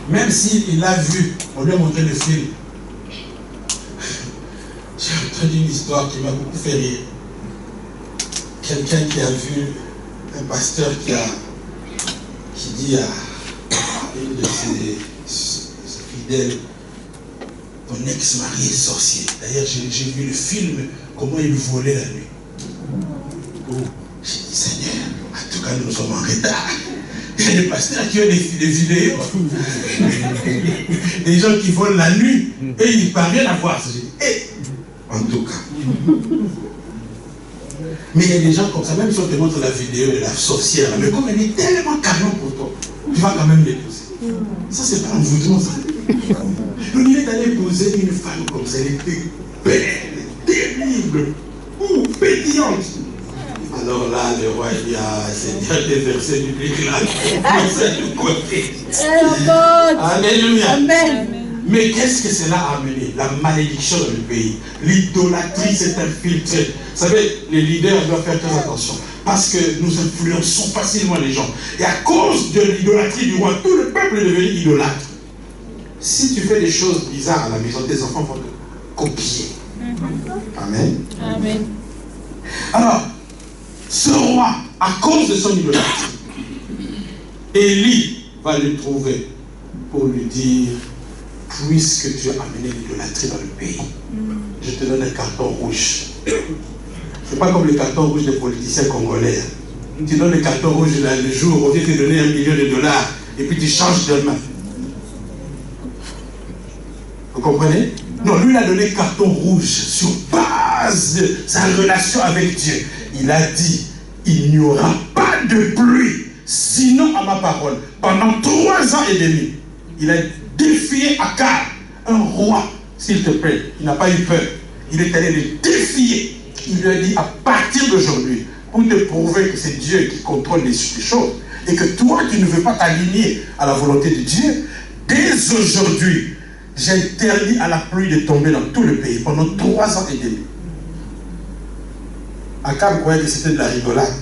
Même s'il l'a vu, on lui a montré le film. J'ai entendu une histoire qui m'a beaucoup fait rire. Quelqu'un qui a vu un pasteur qui dit à une de ses fidèles: ton ex-mari est sorcier. D'ailleurs, j'ai vu le film, comment il volait la nuit. J'ai dit: Seigneur, en tout cas, nous sommes en retard. Il y a des pasteurs qui ont des vidéos. Des gens qui volent la nuit et ils ne parviennent à voir. J'ai dit: en tout cas. Mais il y a des gens comme ça, même si on te montre la vidéo de la sorcière, mais comme elle est tellement canon pour toi, tu vas quand même l'épouser. Ça, c'est pas un envoûtement, ça. Donc il est allé épouser une femme comme ça, elle était belle, terrible, pétillante. Alors là, le roi dit: ah, Seigneur, des versets bibliques là, Alléluia. Amen. Mais qu'est-ce que cela a amené? La malédiction dans le pays. L'idolâtrie s'est infiltrée. Vous savez, les leaders doivent faire très attention. Parce que nous influençons facilement les gens. Et à cause de l'idolâtrie du roi, tout le peuple est devenu idolâtre. Si tu fais des choses bizarres à la maison, tes enfants vont te copier. Amen. Amen. Alors, ce roi, à cause de son idolâtrie, Élie va le trouver pour lui dire: puisque tu as amené l'idolâtrie dans le pays, je te donne un carton rouge. C'est pas comme le carton rouge des politiciens congolais. Tu donnes le carton rouge là, le jour où tu te donné $1 million et puis tu changes de main. Vous comprenez? Non, lui il a donné carton rouge sur base de sa relation avec Dieu. Il a dit: il n'y aura pas de pluie, sinon à ma parole. Pendant 3 ans et demi, il a défié Akab, un roi, s'il te plaît. Il n'a pas eu peur. Il est allé le défier. Il lui a dit: à partir d'aujourd'hui, pour te prouver que c'est Dieu qui contrôle les choses, et que toi, tu ne veux pas t'aligner à la volonté de Dieu, dès aujourd'hui, j'interdis à la pluie de tomber dans tout le pays pendant 3 ans et demi. Akab croyait que c'était de la rigolade.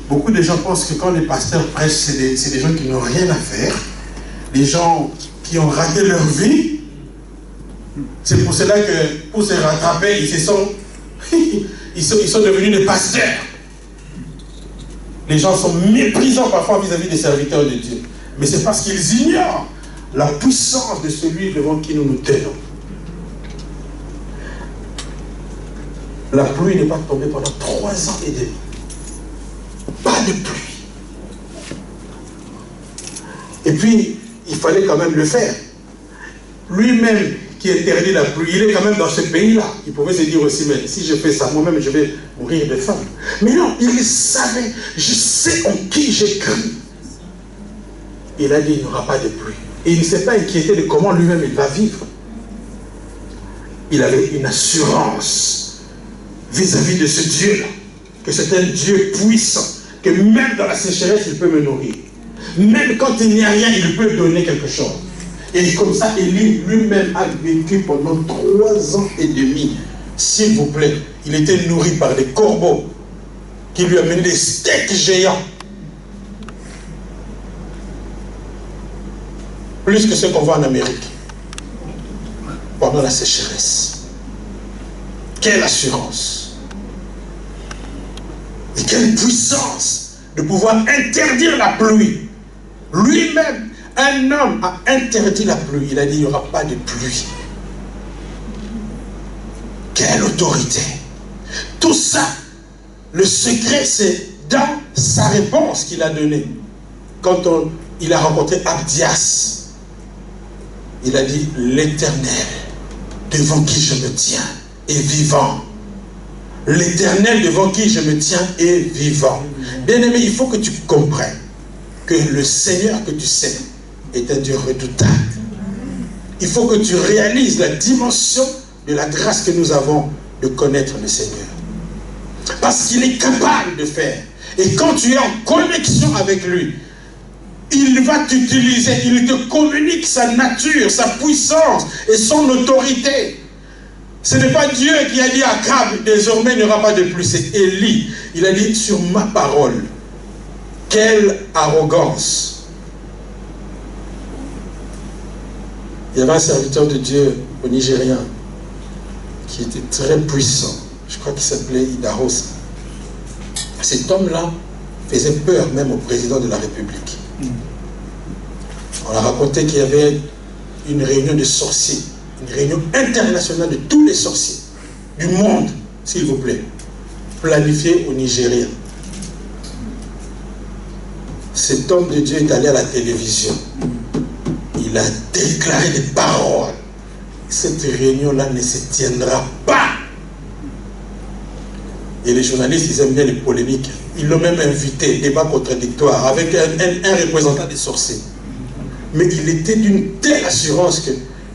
Beaucoup de gens pensent que quand les pasteurs prêchent, c'est des gens qui n'ont rien à faire. des gens qui ont raté leur vie. C'est pour cela que, pour se rattraper, ils sont devenus des pasteurs. Les gens sont méprisants parfois vis-à-vis des serviteurs de Dieu. Mais c'est parce qu'ils ignorent la puissance de celui devant qui nous nous tenons. La pluie n'est pas tombée pendant 3 ans et demi. Pas de pluie. Et puis, il fallait quand même le faire. Lui-même qui interdit la pluie, il est quand même dans ce pays-là. Il pouvait se dire aussi, mais si je fais ça, moi-même je vais mourir de faim. Mais non, il savait, je sais en qui j'ai cru. Il a dit, il n'y aura pas de pluie. Et il ne s'est pas inquiété de comment lui-même il va vivre. Il avait une assurance vis-à-vis de ce Dieu-là, que c'est un Dieu puissant, que même dans la sécheresse, il peut me nourrir. Même quand il n'y a rien, il peut donner quelque chose. Et comme ça, Élie lui-même a vécu pendant 3 ans et demi. S'il vous plaît, il était nourri par des corbeaux qui lui amenaient des steaks géants. Plus que ce qu'on voit en Amérique. Pendant la sécheresse. Quelle assurance. Et quelle puissance de pouvoir interdire la pluie. Lui-même, un homme a interdit la pluie. Il a dit, il n'y aura pas de pluie. Quelle autorité. Tout ça, le secret, c'est dans sa réponse qu'il a donnée. Quand il a rencontré Abdias, il a dit, l'Éternel, devant qui je me tiens, est vivant. L'Éternel devant qui je me tiens est vivant. Bien-aimé, il faut que tu comprennes que le Seigneur que tu sais est un Dieu redoutable. Il faut que tu réalises la dimension de la grâce que nous avons de connaître le Seigneur. Parce qu'il est capable de faire. Et quand tu es en connexion avec lui, il va t'utiliser, il te communique sa nature, sa puissance et son autorité. Ce n'est pas Dieu qui a dit à Akab, désormais il n'y aura pas de pluie. C'est Élie. Il a dit, sur ma parole. Quelle arrogance. Il y avait un serviteur de Dieu au Nigérien qui était très puissant. Je crois qu'il s'appelait Idaros. Cet homme-là faisait peur même au président de la République. On a raconté qu'il y avait une réunion de sorciers, une réunion internationale de tous les sorciers du monde, s'il vous plaît, planifiée au Nigeria. Cet homme de Dieu est allé à la télévision. Il a déclaré des paroles. Cette réunion-là ne se tiendra pas. Et les journalistes, ils aiment bien les polémiques. Ils l'ont même invité, débat contradictoire, avec un représentant des sorciers. Mais il était d'une telle assurance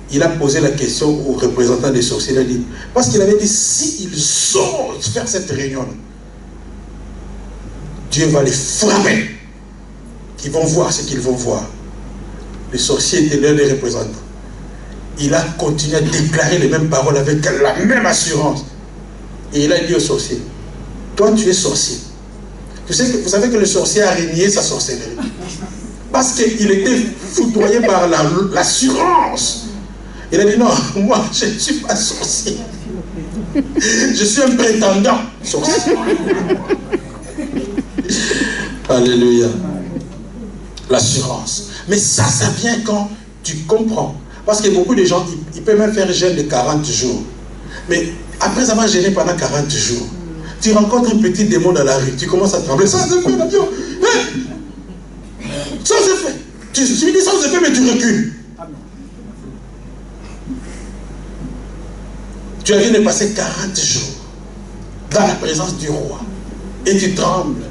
qu'il a posé la question au représentant des sorciers. Il a dit, parce qu'il avait dit, s'ils osent faire cette réunion-là, Dieu va les frapper. Ils vont voir ce qu'ils vont voir. Les sorciers étaient l'un des représentants. Il a continué à déclarer les mêmes paroles avec la même assurance. Et il a dit aux sorciers, toi tu es sorcier. Vous savez que le sorcier a régné sa sorcellerie. Parce qu'il était foudroyé par l'assurance. Il a dit, non, moi je ne suis pas sorcier. Je suis un prétendant sorcier. Alléluia. L'assurance. Mais ça vient quand tu comprends. Parce que beaucoup de gens, ils peuvent même faire un jeûne de 40 jours. Mais après avoir jeûné pendant 40 jours, tu rencontres un petit démon dans la rue, tu commences à trembler. Sans effet, l'avion. Sans effet. Tu lui dis sans effet, mais tu recules. Tu viens de passer 40 jours dans la présence du roi. Et tu trembles.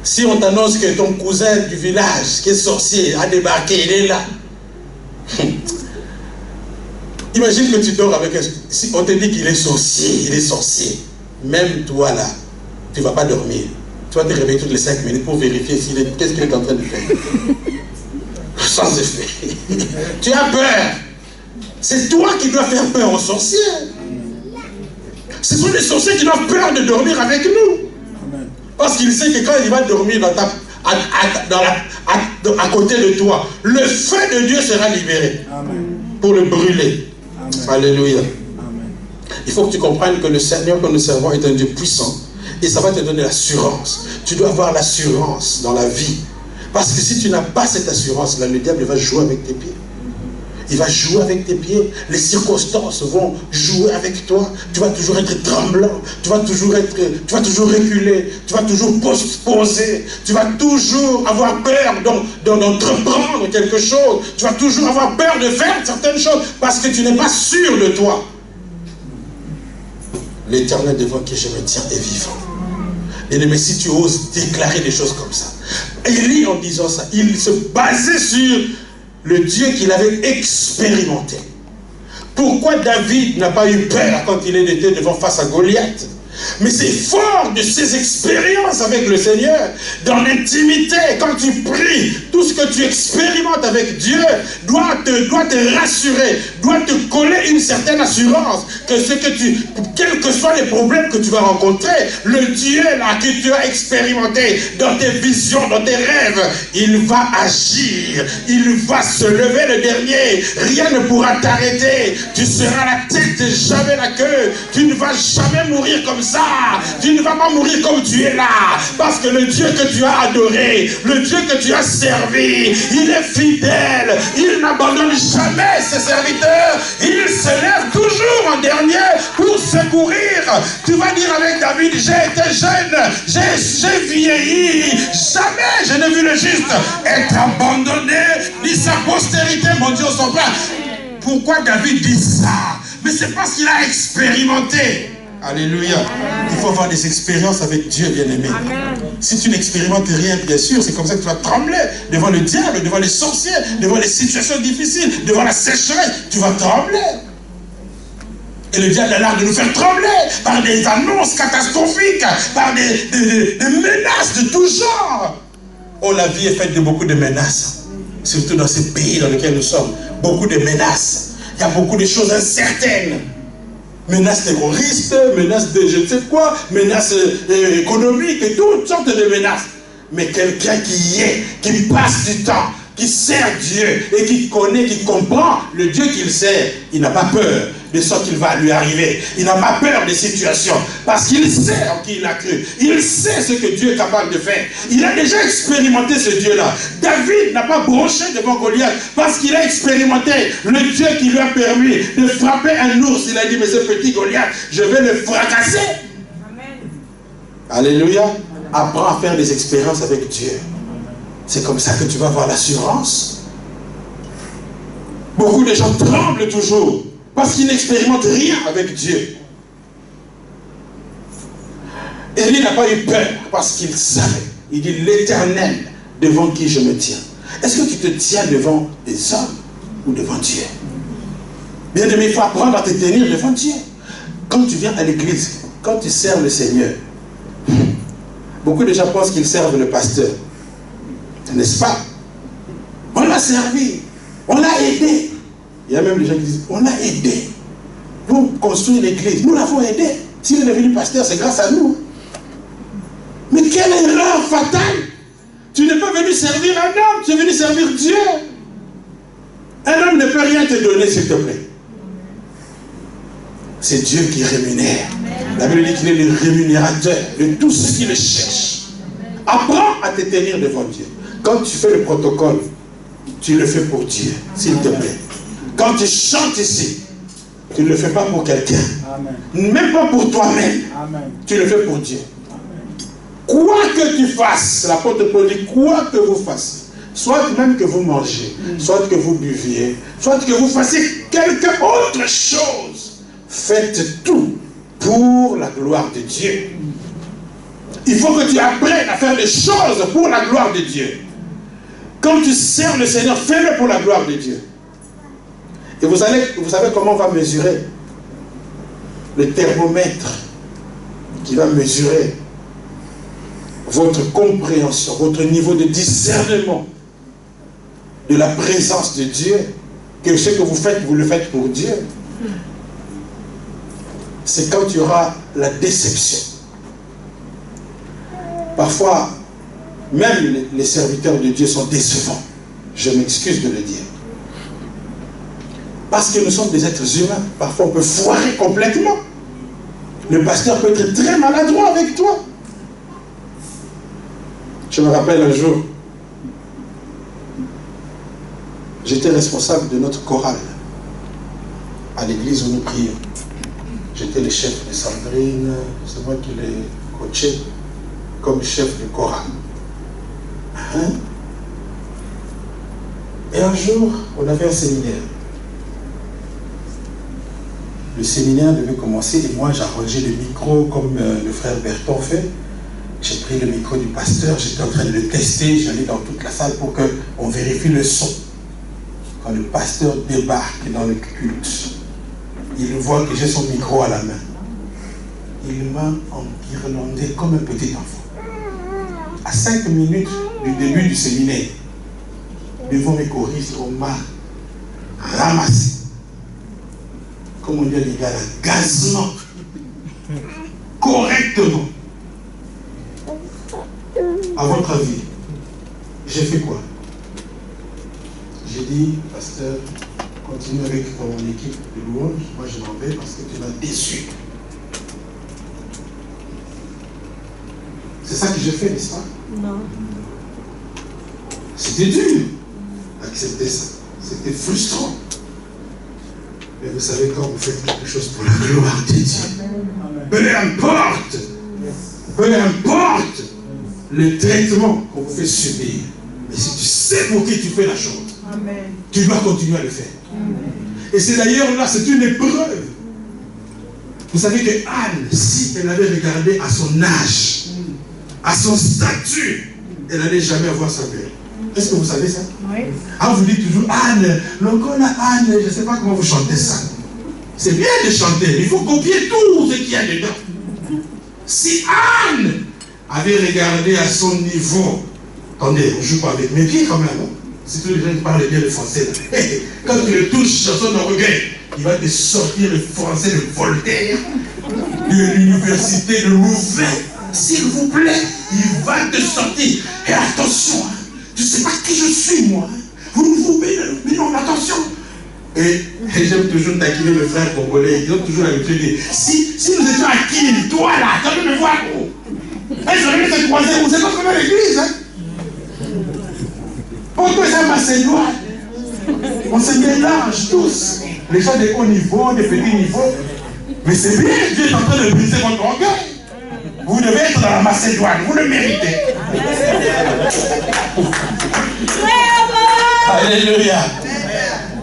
Si on t'annonce que ton cousin du village, qui est sorcier, a débarqué, il est là. Imagine que tu dors avec un... Si on te dit qu'il est sorcier, même toi là, tu ne vas pas dormir. Tu vas te réveiller toutes les 5 minutes pour vérifier qu'est-ce qu'il est en train de faire. Sans effet. Tu as peur. C'est toi qui dois faire peur aux sorciers. Ce sont les sorciers qui doivent peur de dormir avec nous. Parce qu'il sait que quand il va dormir à côté de toi, le feu de Dieu sera libéré. Amen. Pour le brûler. Amen. Alléluia. Amen. Il faut que tu comprennes que le Seigneur que nous servons est un Dieu puissant. Et ça va te donner l'assurance. Tu dois avoir l'assurance dans la vie. Parce que si tu n'as pas cette assurance-là, le diable va jouer avec tes pieds. Il va jouer avec tes pieds. Les circonstances vont jouer avec toi. Tu vas toujours être tremblant. Tu vas toujours reculer. Tu vas toujours postposer. Tu vas toujours avoir peur d'entreprendre quelque chose. Tu vas toujours avoir peur de faire certaines choses parce que tu n'es pas sûr de toi. L'Éternel devant qui je me tiens est vivant. Et mais si tu oses déclarer des choses comme ça, Élie, en disant ça, il se basait sur le Dieu qu'il avait expérimenté. Pourquoi David n'a pas eu peur quand il était devant face à Goliath? Mais c'est fort de ces expériences avec le Seigneur, dans l'intimité, quand tu pries, tout ce que tu expérimentes avec Dieu doit te rassurer, doit te coller une certaine assurance que quels que soient les problèmes que tu vas rencontrer, le Dieu là que tu as expérimenté dans tes visions, dans tes rêves, il va agir, il va se lever le dernier, rien ne pourra t'arrêter, tu seras la tête et jamais la queue, tu ne vas jamais mourir comme ça. Tu ne vas pas mourir comme tu es là, parce que le Dieu que tu as adoré, le Dieu que tu as servi, il est fidèle, il n'abandonne jamais ses serviteurs, il se lève toujours en dernier pour secourir. Tu vas dire avec David, j'ai été jeune, j'ai vieilli, jamais je n'ai vu le juste être abandonné, ni sa postérité, mon Dieu, son père. Pourquoi David dit ça? Mais c'est parce qu'il a expérimenté. Alléluia. Il faut avoir des expériences avec Dieu, bien-aimé. Si tu n'expérimentes rien, bien sûr, c'est comme ça que tu vas trembler devant le diable, devant les sorciers, devant les situations difficiles, devant la sécheresse. Tu vas trembler. Et le diable a l'art de nous faire trembler par des annonces catastrophiques, par des menaces de tout genre. Oh, la vie est faite de beaucoup de menaces. Surtout dans ces pays dans lesquels nous sommes. Beaucoup de menaces. Il y a beaucoup de choses incertaines. Menaces terroristes, menaces de je ne sais quoi, menaces économiques et toutes sortes de menaces. Mais quelqu'un qui passe du temps, qui sert Dieu et qui connaît, qui comprend le Dieu qu'il sert, il n'a pas peur de ce qu'il va lui arriver. Il n'a pas peur des situations parce qu'il sait en qui il a cru. Il sait ce que Dieu est capable de faire. Il a déjà expérimenté ce Dieu-là. David n'a pas bronché devant Goliath parce qu'il a expérimenté le Dieu qui lui a permis de frapper un ours. Il a dit, mais ce petit Goliath, je vais le fracasser. Amen. Alléluia. Apprends à faire des expériences avec Dieu. C'est comme ça que tu vas avoir l'assurance. Beaucoup de gens tremblent toujours parce qu'ils n'expérimentent rien avec Dieu. Élie n'a pas eu peur parce qu'il savait. Il dit, l'Éternel devant qui je me tiens. Est-ce que tu te tiens devant des hommes ou devant Dieu? Bien aimé, il faut apprendre à te tenir devant Dieu. Quand tu viens à l'église, quand tu sers le Seigneur, beaucoup de gens pensent qu'ils servent le pasteur. N'est-ce pas? On l'a servi, on l'a aidé. Il y a même des gens qui disent, on l'a aidé pour construire l'église. Nous l'avons aidé. S'il est devenu pasteur, c'est grâce à nous. Mais quelle erreur fatale! Tu n'es pas venu servir un homme, tu es venu servir Dieu. Un homme ne peut rien te donner, s'il te plaît. C'est Dieu qui rémunère. La Bible dit qu'il est le rémunérateur de tous ceux qui le cherchent. Apprends à te tenir devant Dieu. Quand tu fais le protocole, tu le fais pour Dieu, s'il te plaît. Quand tu chantes ici, tu ne le fais pas pour quelqu'un. Même pas pour toi-même. Tu le fais pour Dieu. Quoi que tu fasses, l'apôtre Paul dit, quoi que vous fassiez, soit même que vous mangez, soit que vous buviez, soit que vous fassiez quelque autre chose, faites tout pour la gloire de Dieu. Il faut que tu apprennes à faire des choses pour la gloire de Dieu. Quand tu sers le Seigneur, fais-le pour la gloire de Dieu. Et vous savez comment on va mesurer? Le thermomètre qui va mesurer votre compréhension, votre niveau de discernement de la présence de Dieu, que ce que vous le faites pour Dieu. C'est quand il y aura la déception. Parfois, Même les serviteurs de Dieu sont décevants. Je m'excuse de le dire. Parce que nous sommes des êtres humains. Parfois, on peut foirer complètement. Le pasteur peut être très maladroit avec toi. Je me rappelle un jour, j'étais responsable de notre chorale à l'église où nous prions. J'étais le chef de Sandrine, c'est moi qui l'ai coaché comme chef de chorale. Et un jour, on avait un séminaire. Le séminaire devait commencer et moi j'arrangeais le micro comme le frère Berton fait. J'ai pris le micro du pasteur, j'étais en train de le tester, j'allais dans toute la salle pour qu'on vérifie le son. Quand le pasteur débarque dans le culte, il voit que j'ai son micro à la main. Il m'a enguirlandé comme un petit enfant. À 5 minutes du début du séminaire, devant mes choristes, on m'a ramassé. Comme on dit les gars, gazement, correctement. À votre avis, j'ai fait quoi? J'ai dit, pasteur, continue avec ton équipe de louange, moi je m'en vais parce que tu m'as déçu. C'est ça que j'ai fait, n'est-ce pas? Non. C'était dur d'accepter ça. C'était frustrant. Mais vous savez, quand vous faites quelque chose pour la gloire de Dieu, peu importe le traitement qu'on vous fait subir, mais si tu sais pour qui tu fais la chose, Amen. Tu dois continuer à le faire. Amen. Et c'est d'ailleurs là, c'est une épreuve. Vous savez que Anne, si elle avait regardé à son âge, à son statut, elle n'allait jamais avoir sa belle. Est-ce que vous savez ça? Oui. Ah, vous dites toujours Anne, l'oncle Anne, je ne sais pas comment vous chantez ça. C'est bien de chanter, mais il faut copier tout ce qu'il y a dedans. Si Anne avait regardé à son niveau, attendez, on ne joue pas avec mes pieds quand même. Si tous les gens parlent bien le français, quand tu le touches sur son orgueil, il va te sortir le français de Voltaire, de l'université de Louvain. S'il vous plaît, il va te sortir. Et attention, tu ne sais pas qui je suis, moi. Vous ne vous mais non, attention. Et j'aime toujours taquiner mes frères congolais. Ils ont toujours l'habitude de dire, si nous étions à Kine, toi là, tu vas me voir où? Et je vais te croiser, vous êtes pas comme à l'église, hein? Pour toi, c'est Macédoine. On se mélange tous. Les gens de haut niveau, de petit niveau. Mais c'est bien, Dieu est en train de briser votre orgueil. Vous devez être dans la Macédoine, vous le méritez. Alléluia.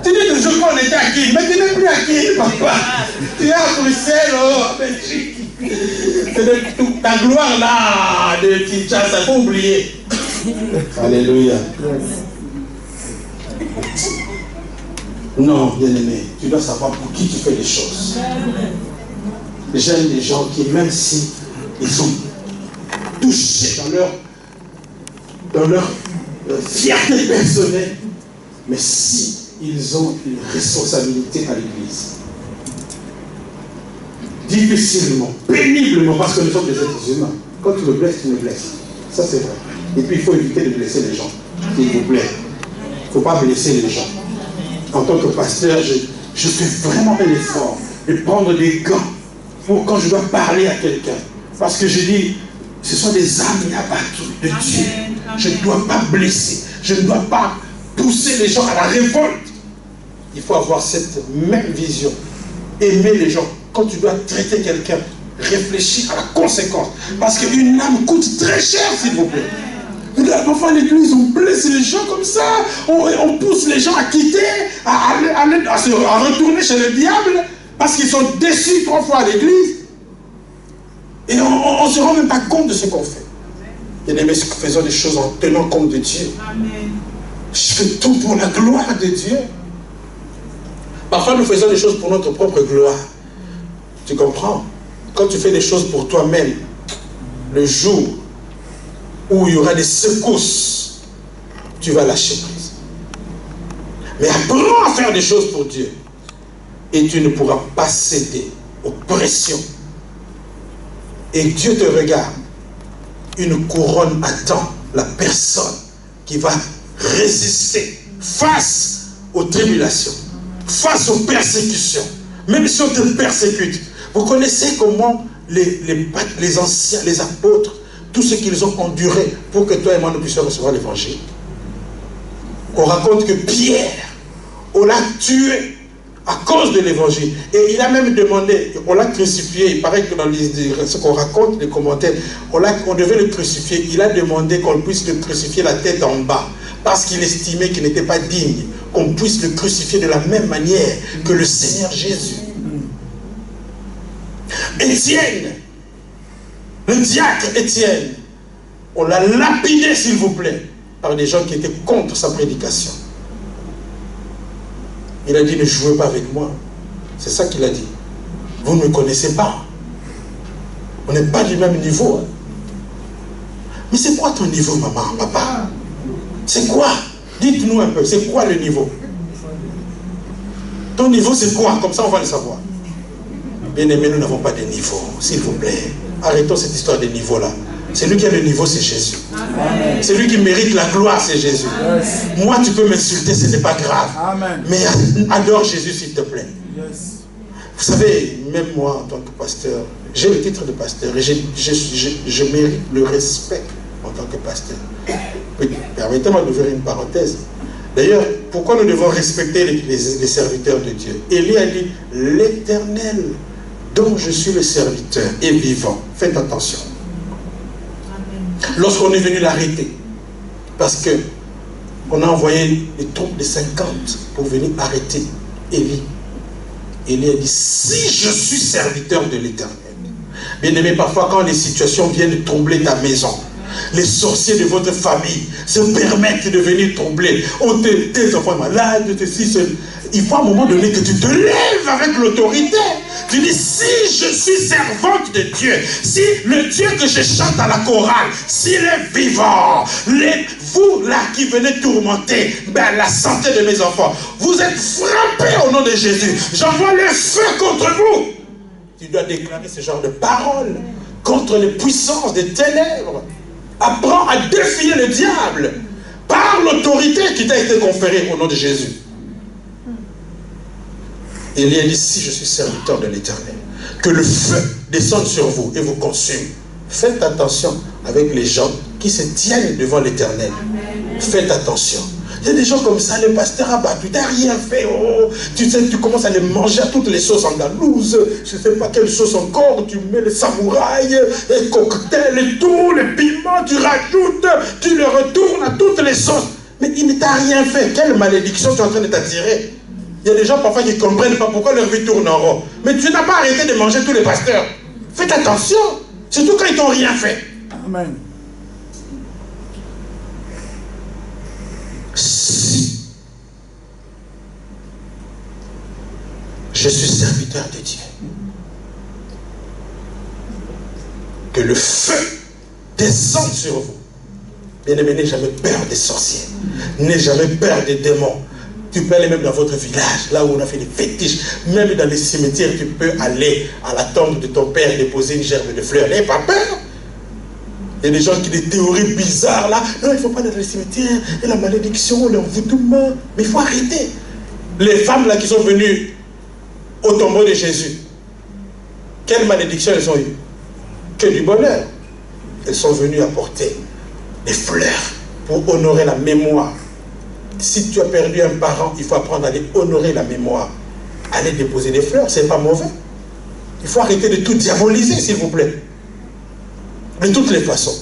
Tu dis toujours qu'on était à Kine, mais tu n'es plus à Kine, papa. Tu es à Bruxelles, en Belgique. C'est ta gloire là, de Kinshasa, il faut oublier. Alléluia. Non, bien-aimé, tu dois savoir pour qui tu fais les choses. J'aime les gens qui, même si ils sont touchés dans leur fierté personnelle, mais si ils ont une responsabilité à l'église, difficilement, péniblement, parce que nous sommes des êtres humains. Quand tu me blesses, tu me blesses. Ça c'est vrai. Et puis il faut éviter de blesser les gens, s'il vous plaît. Il ne faut pas blesser les gens. En tant que pasteur, je fais vraiment un effort de prendre des gants pour quand je dois parler à quelqu'un. Parce que je dis, ce sont des âmes abattues de Dieu. Je ne dois pas blesser. Je ne dois pas pousser les gens à la révolte. Il faut avoir cette même vision. Aimer les gens. Quand tu dois traiter quelqu'un, réfléchis à la conséquence. Parce qu'une âme coûte très cher, s'il vous plaît. Parfois à l'église, on blesse les gens comme ça, on pousse les gens à quitter, à retourner chez le diable, parce qu'ils sont déçus 3 fois à l'église. Et on ne se rend même pas compte de ce qu'on fait. Bien-aimés, faisons des choses en tenant compte de Dieu. Amen. Je fais tout pour la gloire de Dieu. Parfois, nous faisons des choses pour notre propre gloire. Tu comprends? Quand tu fais des choses pour toi-même, le jour où il y aura des secousses, tu vas lâcher prise. Mais apprends à faire des choses pour Dieu. Et tu ne pourras pas céder aux pressions. Et Dieu te regarde. Une couronne attend la personne qui va résister face aux tribulations, face aux persécutions. Même si on te persécute, vous connaissez comment les anciens, les apôtres, tout ce qu'ils ont enduré pour que toi et moi nous puissions recevoir l'évangile. On raconte que Pierre, on l'a tué à cause de l'évangile. Et il a même demandé, on l'a crucifié. Il paraît que dans ce qu'on raconte, les commentaires, on devait le crucifier. Il a demandé qu'on puisse le crucifier la tête en bas, parce qu'il estimait qu'il n'était pas digne qu'on puisse le crucifier de la même manière que le Seigneur Jésus. Étienne, le diacre Étienne, on l'a lapidé, s'il vous plaît, par des gens qui étaient contre sa prédication. Il a dit, ne jouez pas avec moi. C'est ça qu'il a dit. Vous ne me connaissez pas. On n'est pas du même niveau. Hein. Mais c'est quoi ton niveau, maman, papa? C'est quoi? Dites-nous un peu, c'est quoi le niveau? Ton niveau, c'est quoi? Comme ça, on va le savoir. Bien-aimés, nous n'avons pas de niveau, s'il vous plaît. Arrêtons cette histoire de niveau-là. Celui qui a le niveau, c'est Jésus. Amen. Celui qui mérite la gloire, c'est Jésus. Yes. Moi, tu peux m'insulter, ce n'est pas grave. Amen. Mais adore Jésus, s'il te plaît. Yes. Vous savez, même moi, en tant que pasteur, j'ai le titre de pasteur et je mérite le respect en tant que pasteur. Permettez-moi d'ouvrir une parenthèse. D'ailleurs, pourquoi nous devons respecter les serviteurs de Dieu? Élie a dit, l'Éternel dont je suis le serviteur est vivant. Faites attention. Lorsqu'on est venu l'arrêter, parce qu'on a envoyé les troupes de 50 pour venir arrêter Élie. Élie a dit, si je suis serviteur de l'Éternel. Bien aimé, parfois quand les situations viennent troubler ta maison, les sorciers de votre famille se permettent de venir troubler. Tes enfants malades, il faut à un moment donné que tu te lèves avec l'autorité. Tu dis, si je suis servante de Dieu, si le Dieu que je chante à la chorale, s'il est vivant, vous là qui venez tourmenter la santé de mes enfants, vous êtes frappés au nom de Jésus. J'envoie le feu contre vous. Tu dois déclarer ce genre de paroles contre les puissances des ténèbres. Apprends à défier le diable par l'autorité qui t'a été conférée au nom de Jésus. Élie a dit, si je suis serviteur de l'Éternel, que le feu descende sur vous et vous consume. Faites attention avec les gens qui se tiennent devant l'Éternel. Faites attention. Il y a des gens comme ça, les pasteurs abattus, tu n'as rien fait. Oh, tu sais, tu commences à les manger à toutes les sauces andalouses. Je ne sais pas quelle sauce encore. Tu mets les samouraïs, les cocktails et tout, les piments, tu rajoutes, tu le retournes à toutes les sauces. Mais il ne t'a rien fait. Quelle malédiction tu es en train de t'attirer? Il y a des gens parfois qui ne comprennent pas pourquoi leur vie tourne en rond. Mais tu n'as pas arrêté de manger tous les pasteurs. Faites attention. Surtout quand ils t'ont rien fait. Amen. Si je suis serviteur de Dieu, que le feu descende sur vous. Bien-aimé, n'ayez jamais peur des sorciers. N'ayez jamais peur des démons. Tu peux aller même dans votre village, là où on a fait des fétiches. Même dans les cimetières, tu peux aller à la tombe de ton père déposer une gerbe de fleurs. N'ayez pas peur. Il y a des gens qui ont des théories bizarres là. Non, il ne faut pas aller dans les cimetières. Et la malédiction, l'envoûtement. Mais il faut arrêter. Les femmes là qui sont venues au tombeau de Jésus, quelle malédiction elles ont eu? Que du bonheur. Elles sont venues apporter des fleurs pour honorer la mémoire. Si tu as perdu un parent, il faut apprendre à aller honorer la mémoire. Aller déposer des fleurs, ce n'est pas mauvais. Il faut arrêter de tout diaboliser, s'il vous plaît. De toutes les façons,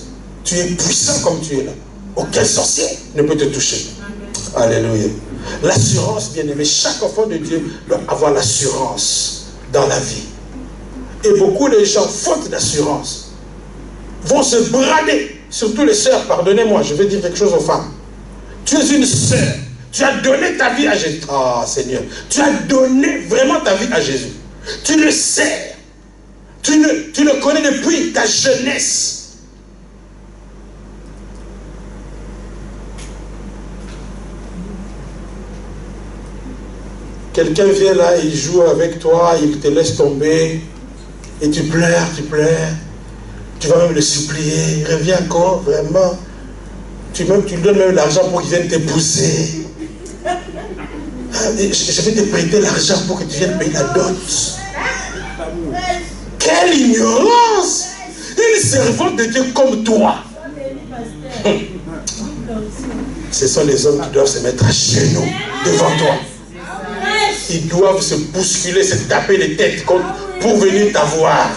tu es puissant comme tu es là. Aucun sorcier ne peut te toucher. Alléluia. L'assurance, bien-aimé, chaque enfant de Dieu doit avoir l'assurance dans la vie. Et beaucoup de gens, faute d'assurance, vont se brader. Surtout les sœurs, pardonnez-moi, je vais dire quelque chose aux femmes. Tu es une sœur, tu as donné ta vie à Jésus. Ah, Seigneur, tu as donné vraiment ta vie à Jésus. Tu le sais. Tu le connais depuis ta jeunesse. Quelqu'un vient là, il joue avec toi, il te laisse tomber, et tu pleures, tu vas même le supplier, reviens encore, vraiment. Tu lui donnes même l'argent pour qu'il vienne t'épouser. Je vais te prêter l'argent pour que tu viennes payer la dot. Quelle ignorance! Une servante de Dieu comme toi. Ce sont les hommes qui doivent se mettre à genoux devant toi. Ils doivent se bousculer, se taper les têtes pour venir t'avoir.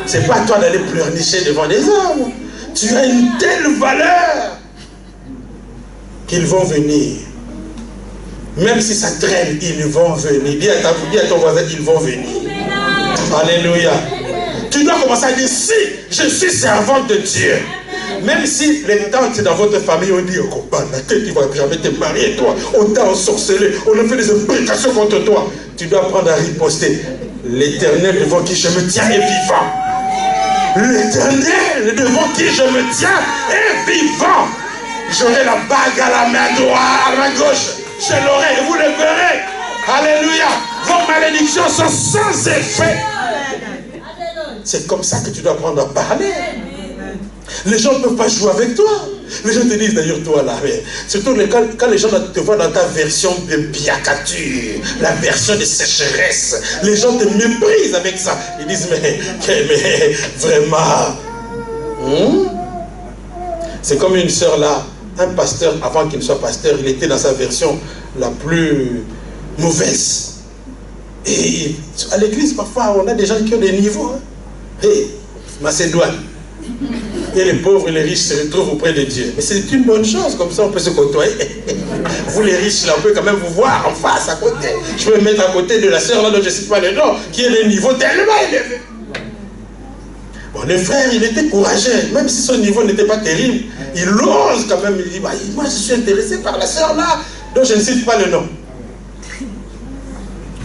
C'est pas à toi d'aller pleurnicher devant les hommes. Tu as une telle valeur qu'ils vont venir. Même si ça traîne, ils vont venir. Dis à ton voisin, ils vont venir. Alléluia. Tu dois commencer à dire, si je suis servante de Dieu. Même si les tantes dans votre famille ont dit, oh, la tête, tu ne vas jamais te marier, toi. On t'a ensorcelé, on a fait des imprécations contre toi. Tu dois apprendre à riposter. L'Éternel devant qui je me tiens est vivant. L'Éternel devant qui je me tiens est vivant. J'aurai la bague à la main droite, à la main gauche. Je l'aurai et vous le verrez. Alléluia. Vos malédictions sont sans effet. C'est comme ça que tu dois apprendre à parler. Les gens ne peuvent pas jouer avec toi. Les gens te disent d'ailleurs, toi là, surtout quand les gens te voient dans ta version de biacature, la version de sécheresse, les gens te méprisent avec ça. Ils disent, mais vraiment. C'est comme une sœur là, un pasteur, avant qu'il ne soit pasteur, il était dans sa version la plus mauvaise. Et à l'église, parfois, on a des gens qui ont des niveaux. Hey, Macédoine. Et les pauvres et les riches se retrouvent auprès de Dieu. Mais c'est une bonne chose, comme ça on peut se côtoyer. Vous les riches là, on peut quand même vous voir en face, à côté. Je peux me mettre à côté de la sœur là dont je ne cite pas le nom, qui est le niveau tellement élevé. Bon, le frère, il était courageux, même si son niveau n'était pas terrible, il ose quand même, il dit, bah, moi je suis intéressé par la sœur là, dont je ne cite pas le nom.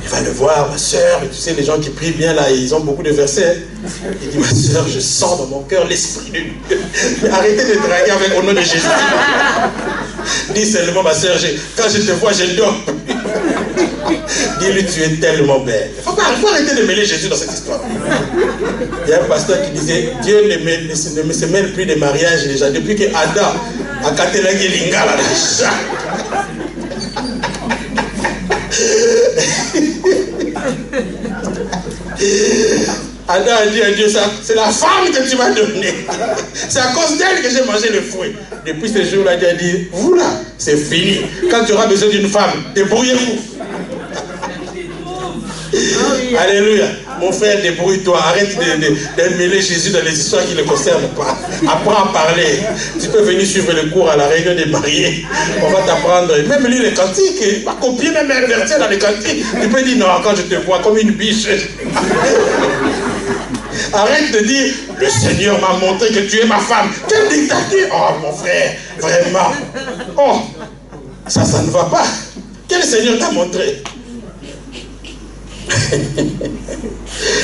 Il va le voir, ma soeur, tu sais, les gens qui prient bien là, ils ont beaucoup de versets. Il dit, ma soeur, je sens dans mon cœur l'esprit de Dieu. Mais arrêtez de draguer avec au nom de Jésus. Dis seulement, ma soeur, quand je te vois, je dors. Dis-lui, tu es tellement belle. Il faut arrêter de mêler Jésus dans cette histoire. Il y a un pasteur qui disait, Dieu ne se mêle plus des mariages déjà. Depuis que Adam a katelagi lingala déjà. Adam a dit à Dieu, c'est la femme que tu m'as donnée. C'est à cause d'elle que j'ai mangé le fruit. Depuis ce jour-là, Dieu a dit, vous là, c'est fini. Quand tu auras besoin d'une femme, débrouillez-vous. Alléluia. Mon frère, débrouille-toi. Arrête de mêler Jésus dans les histoires qui ne le concernent pas. Apprends à parler. Tu peux venir suivre le cours à la réunion des mariés. On va t'apprendre. Même lire les cantiques. Pas copier même un verset dans les cantiques. Tu peux dire non, quand je te vois comme une biche. Arrête de dire, le Seigneur m'a montré que tu es ma femme. Quelle dictature. Oh mon frère, vraiment. Oh, ça ne va pas. Quel Seigneur t'a montré?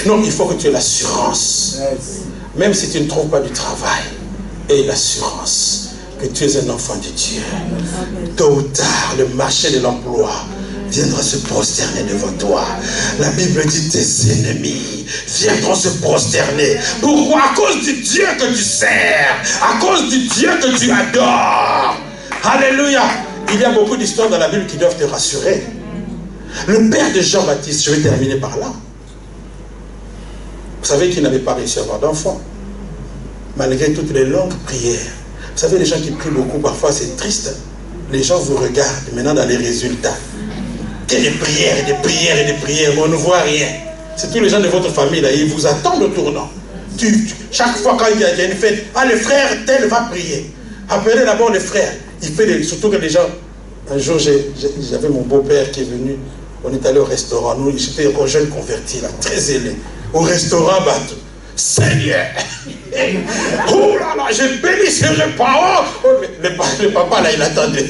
Non, il faut que tu aies l'assurance. Même si tu ne trouves pas du travail, aie l'assurance que tu es un enfant de Dieu. Tôt ou tard, le marché de l'emploi viendra se prosterner devant toi. La Bible dit, tes ennemis viendront se prosterner. Pourquoi? À cause du Dieu que tu sers, à cause du Dieu que tu adores. Alléluia. Il y a beaucoup d'histoires dans la Bible qui doivent te rassurer. Le père de Jean-Baptiste, je vais terminer par là. Vous savez qu'il n'avait pas réussi à avoir d'enfant, malgré toutes les longues prières. Vous savez, les gens qui prient beaucoup, parfois c'est triste. Les gens vous regardent maintenant dans les résultats. Et des prières, et des prières, et des prières, mais on ne voit rien. C'est tous les gens de votre famille, là, ils vous attendent au tournant. Chaque fois quand il y a une fête, le frère tel va prier. Appelez d'abord le frère. Il fait surtout que les gens... Un jour, j'avais mon beau-père qui est venu. On est allé au restaurant. Nous, j'étais un jeune converti, là, très ailé. Au restaurant, bateau. Seigneur! Oh là là, j'ai béni ce repas. Oh, le papa, là, il attendait.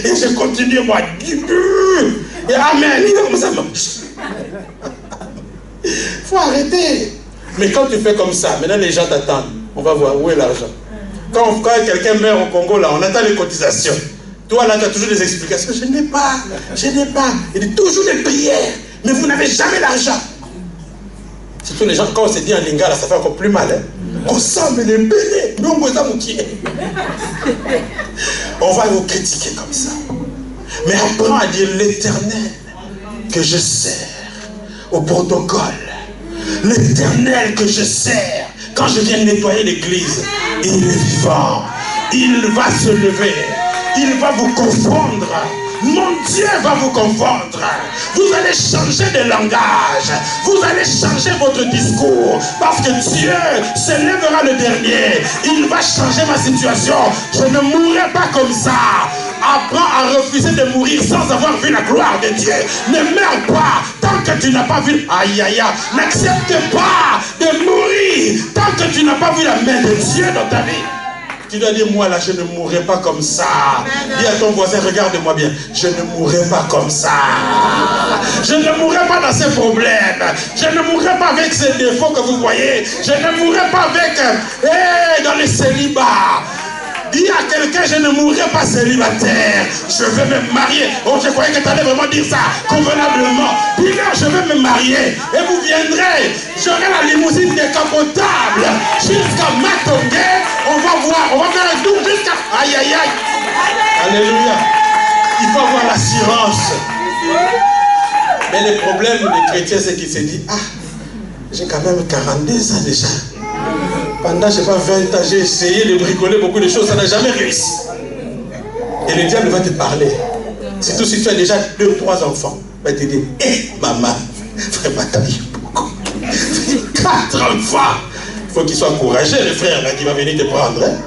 Et je continue, moi. Et amen, il comme ça marche. Il faut arrêter. Mais quand tu fais comme ça, maintenant les gens t'attendent. On va voir où est l'argent. Quand quelqu'un meurt au Congo, là, on attend les cotisations. Toi, là, tu as toujours des explications. Je n'ai pas. Il dit toujours des prières. Mais vous n'avez jamais l'argent. Surtout les gens, quand on se dit en lingala, ça fait encore plus mal. Hein? Ensemble, les bénis. On va vous critiquer comme ça. Mais apprends à dire l'Éternel que je sers au protocole. L'Éternel que je sers quand je viens nettoyer l'église. Il est vivant. Il va se lever. Il va vous confondre. Mon Dieu va vous confondre. Vous allez changer de langage. Vous allez changer votre discours. Parce que Dieu se lèvera le dernier. Il va changer ma situation. Je ne mourrai pas comme ça. Apprends à refuser de mourir sans avoir vu la gloire de Dieu. Ne meurs pas tant que tu n'as pas vu. Aïe aïe aïe. N'accepte pas de mourir tant que tu n'as pas vu la main de Dieu dans ta vie. Tu dois dire, moi là, je ne mourrai pas comme ça. Dis à ton voisin, regarde-moi bien. Je ne mourrai pas comme ça. Je ne mourrai pas dans ces problèmes. Je ne mourrai pas avec ces défauts que vous voyez. Je ne mourrai pas avec dans le célibat. Dis à quelqu'un, je ne mourrai pas célibataire. Je vais me marier. Oh, je croyais que tu allais vraiment dire ça convenablement. Dis-leur, je vais me marier. Et vous viendrez. J'aurai la limousine décapotable. Jusqu'à Matongue. On va voir. On va faire un tour jusqu'à... Aïe, aïe, aïe. Alléluia. Il faut avoir l'assurance. Mais le problème des chrétiens, c'est qu'ils se disent, ah, j'ai quand même 42 ans déjà. Pendant, je ne sais pas, 20 ans, j'ai essayé de bricoler beaucoup de choses, ça n'a jamais réussi. Et le diable va te parler. Surtout si tu as déjà 2 ou 3 enfants. Il va te dire, hé, maman, vraiment, t'as eu beaucoup. 4 enfants. Il faut qu'il soit courageux, le frère, là, qui va venir te prendre. Hein?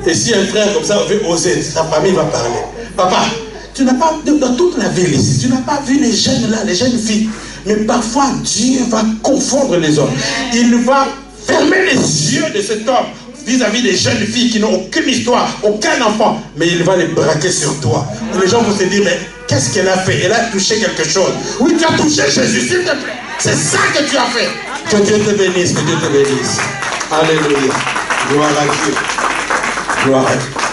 Et si un frère comme ça veut oser, sa famille va parler. Papa, tu n'as pas, dans toute la ville ici, tu n'as pas vu les jeunes là, les jeunes filles. Mais parfois, Dieu va confondre les hommes. Il va fermer les yeux de cet homme vis-à-vis des jeunes filles qui n'ont aucune histoire, aucun enfant. Mais il va les braquer sur toi. Et les gens vont se dire, mais qu'est-ce qu'elle a fait? Elle a touché quelque chose. Oui, tu as touché Jésus, s'il te plaît. C'est ça que tu as fait. Que Dieu te bénisse, que Dieu te bénisse. Alléluia. Gloire à Dieu. Gloire à Dieu.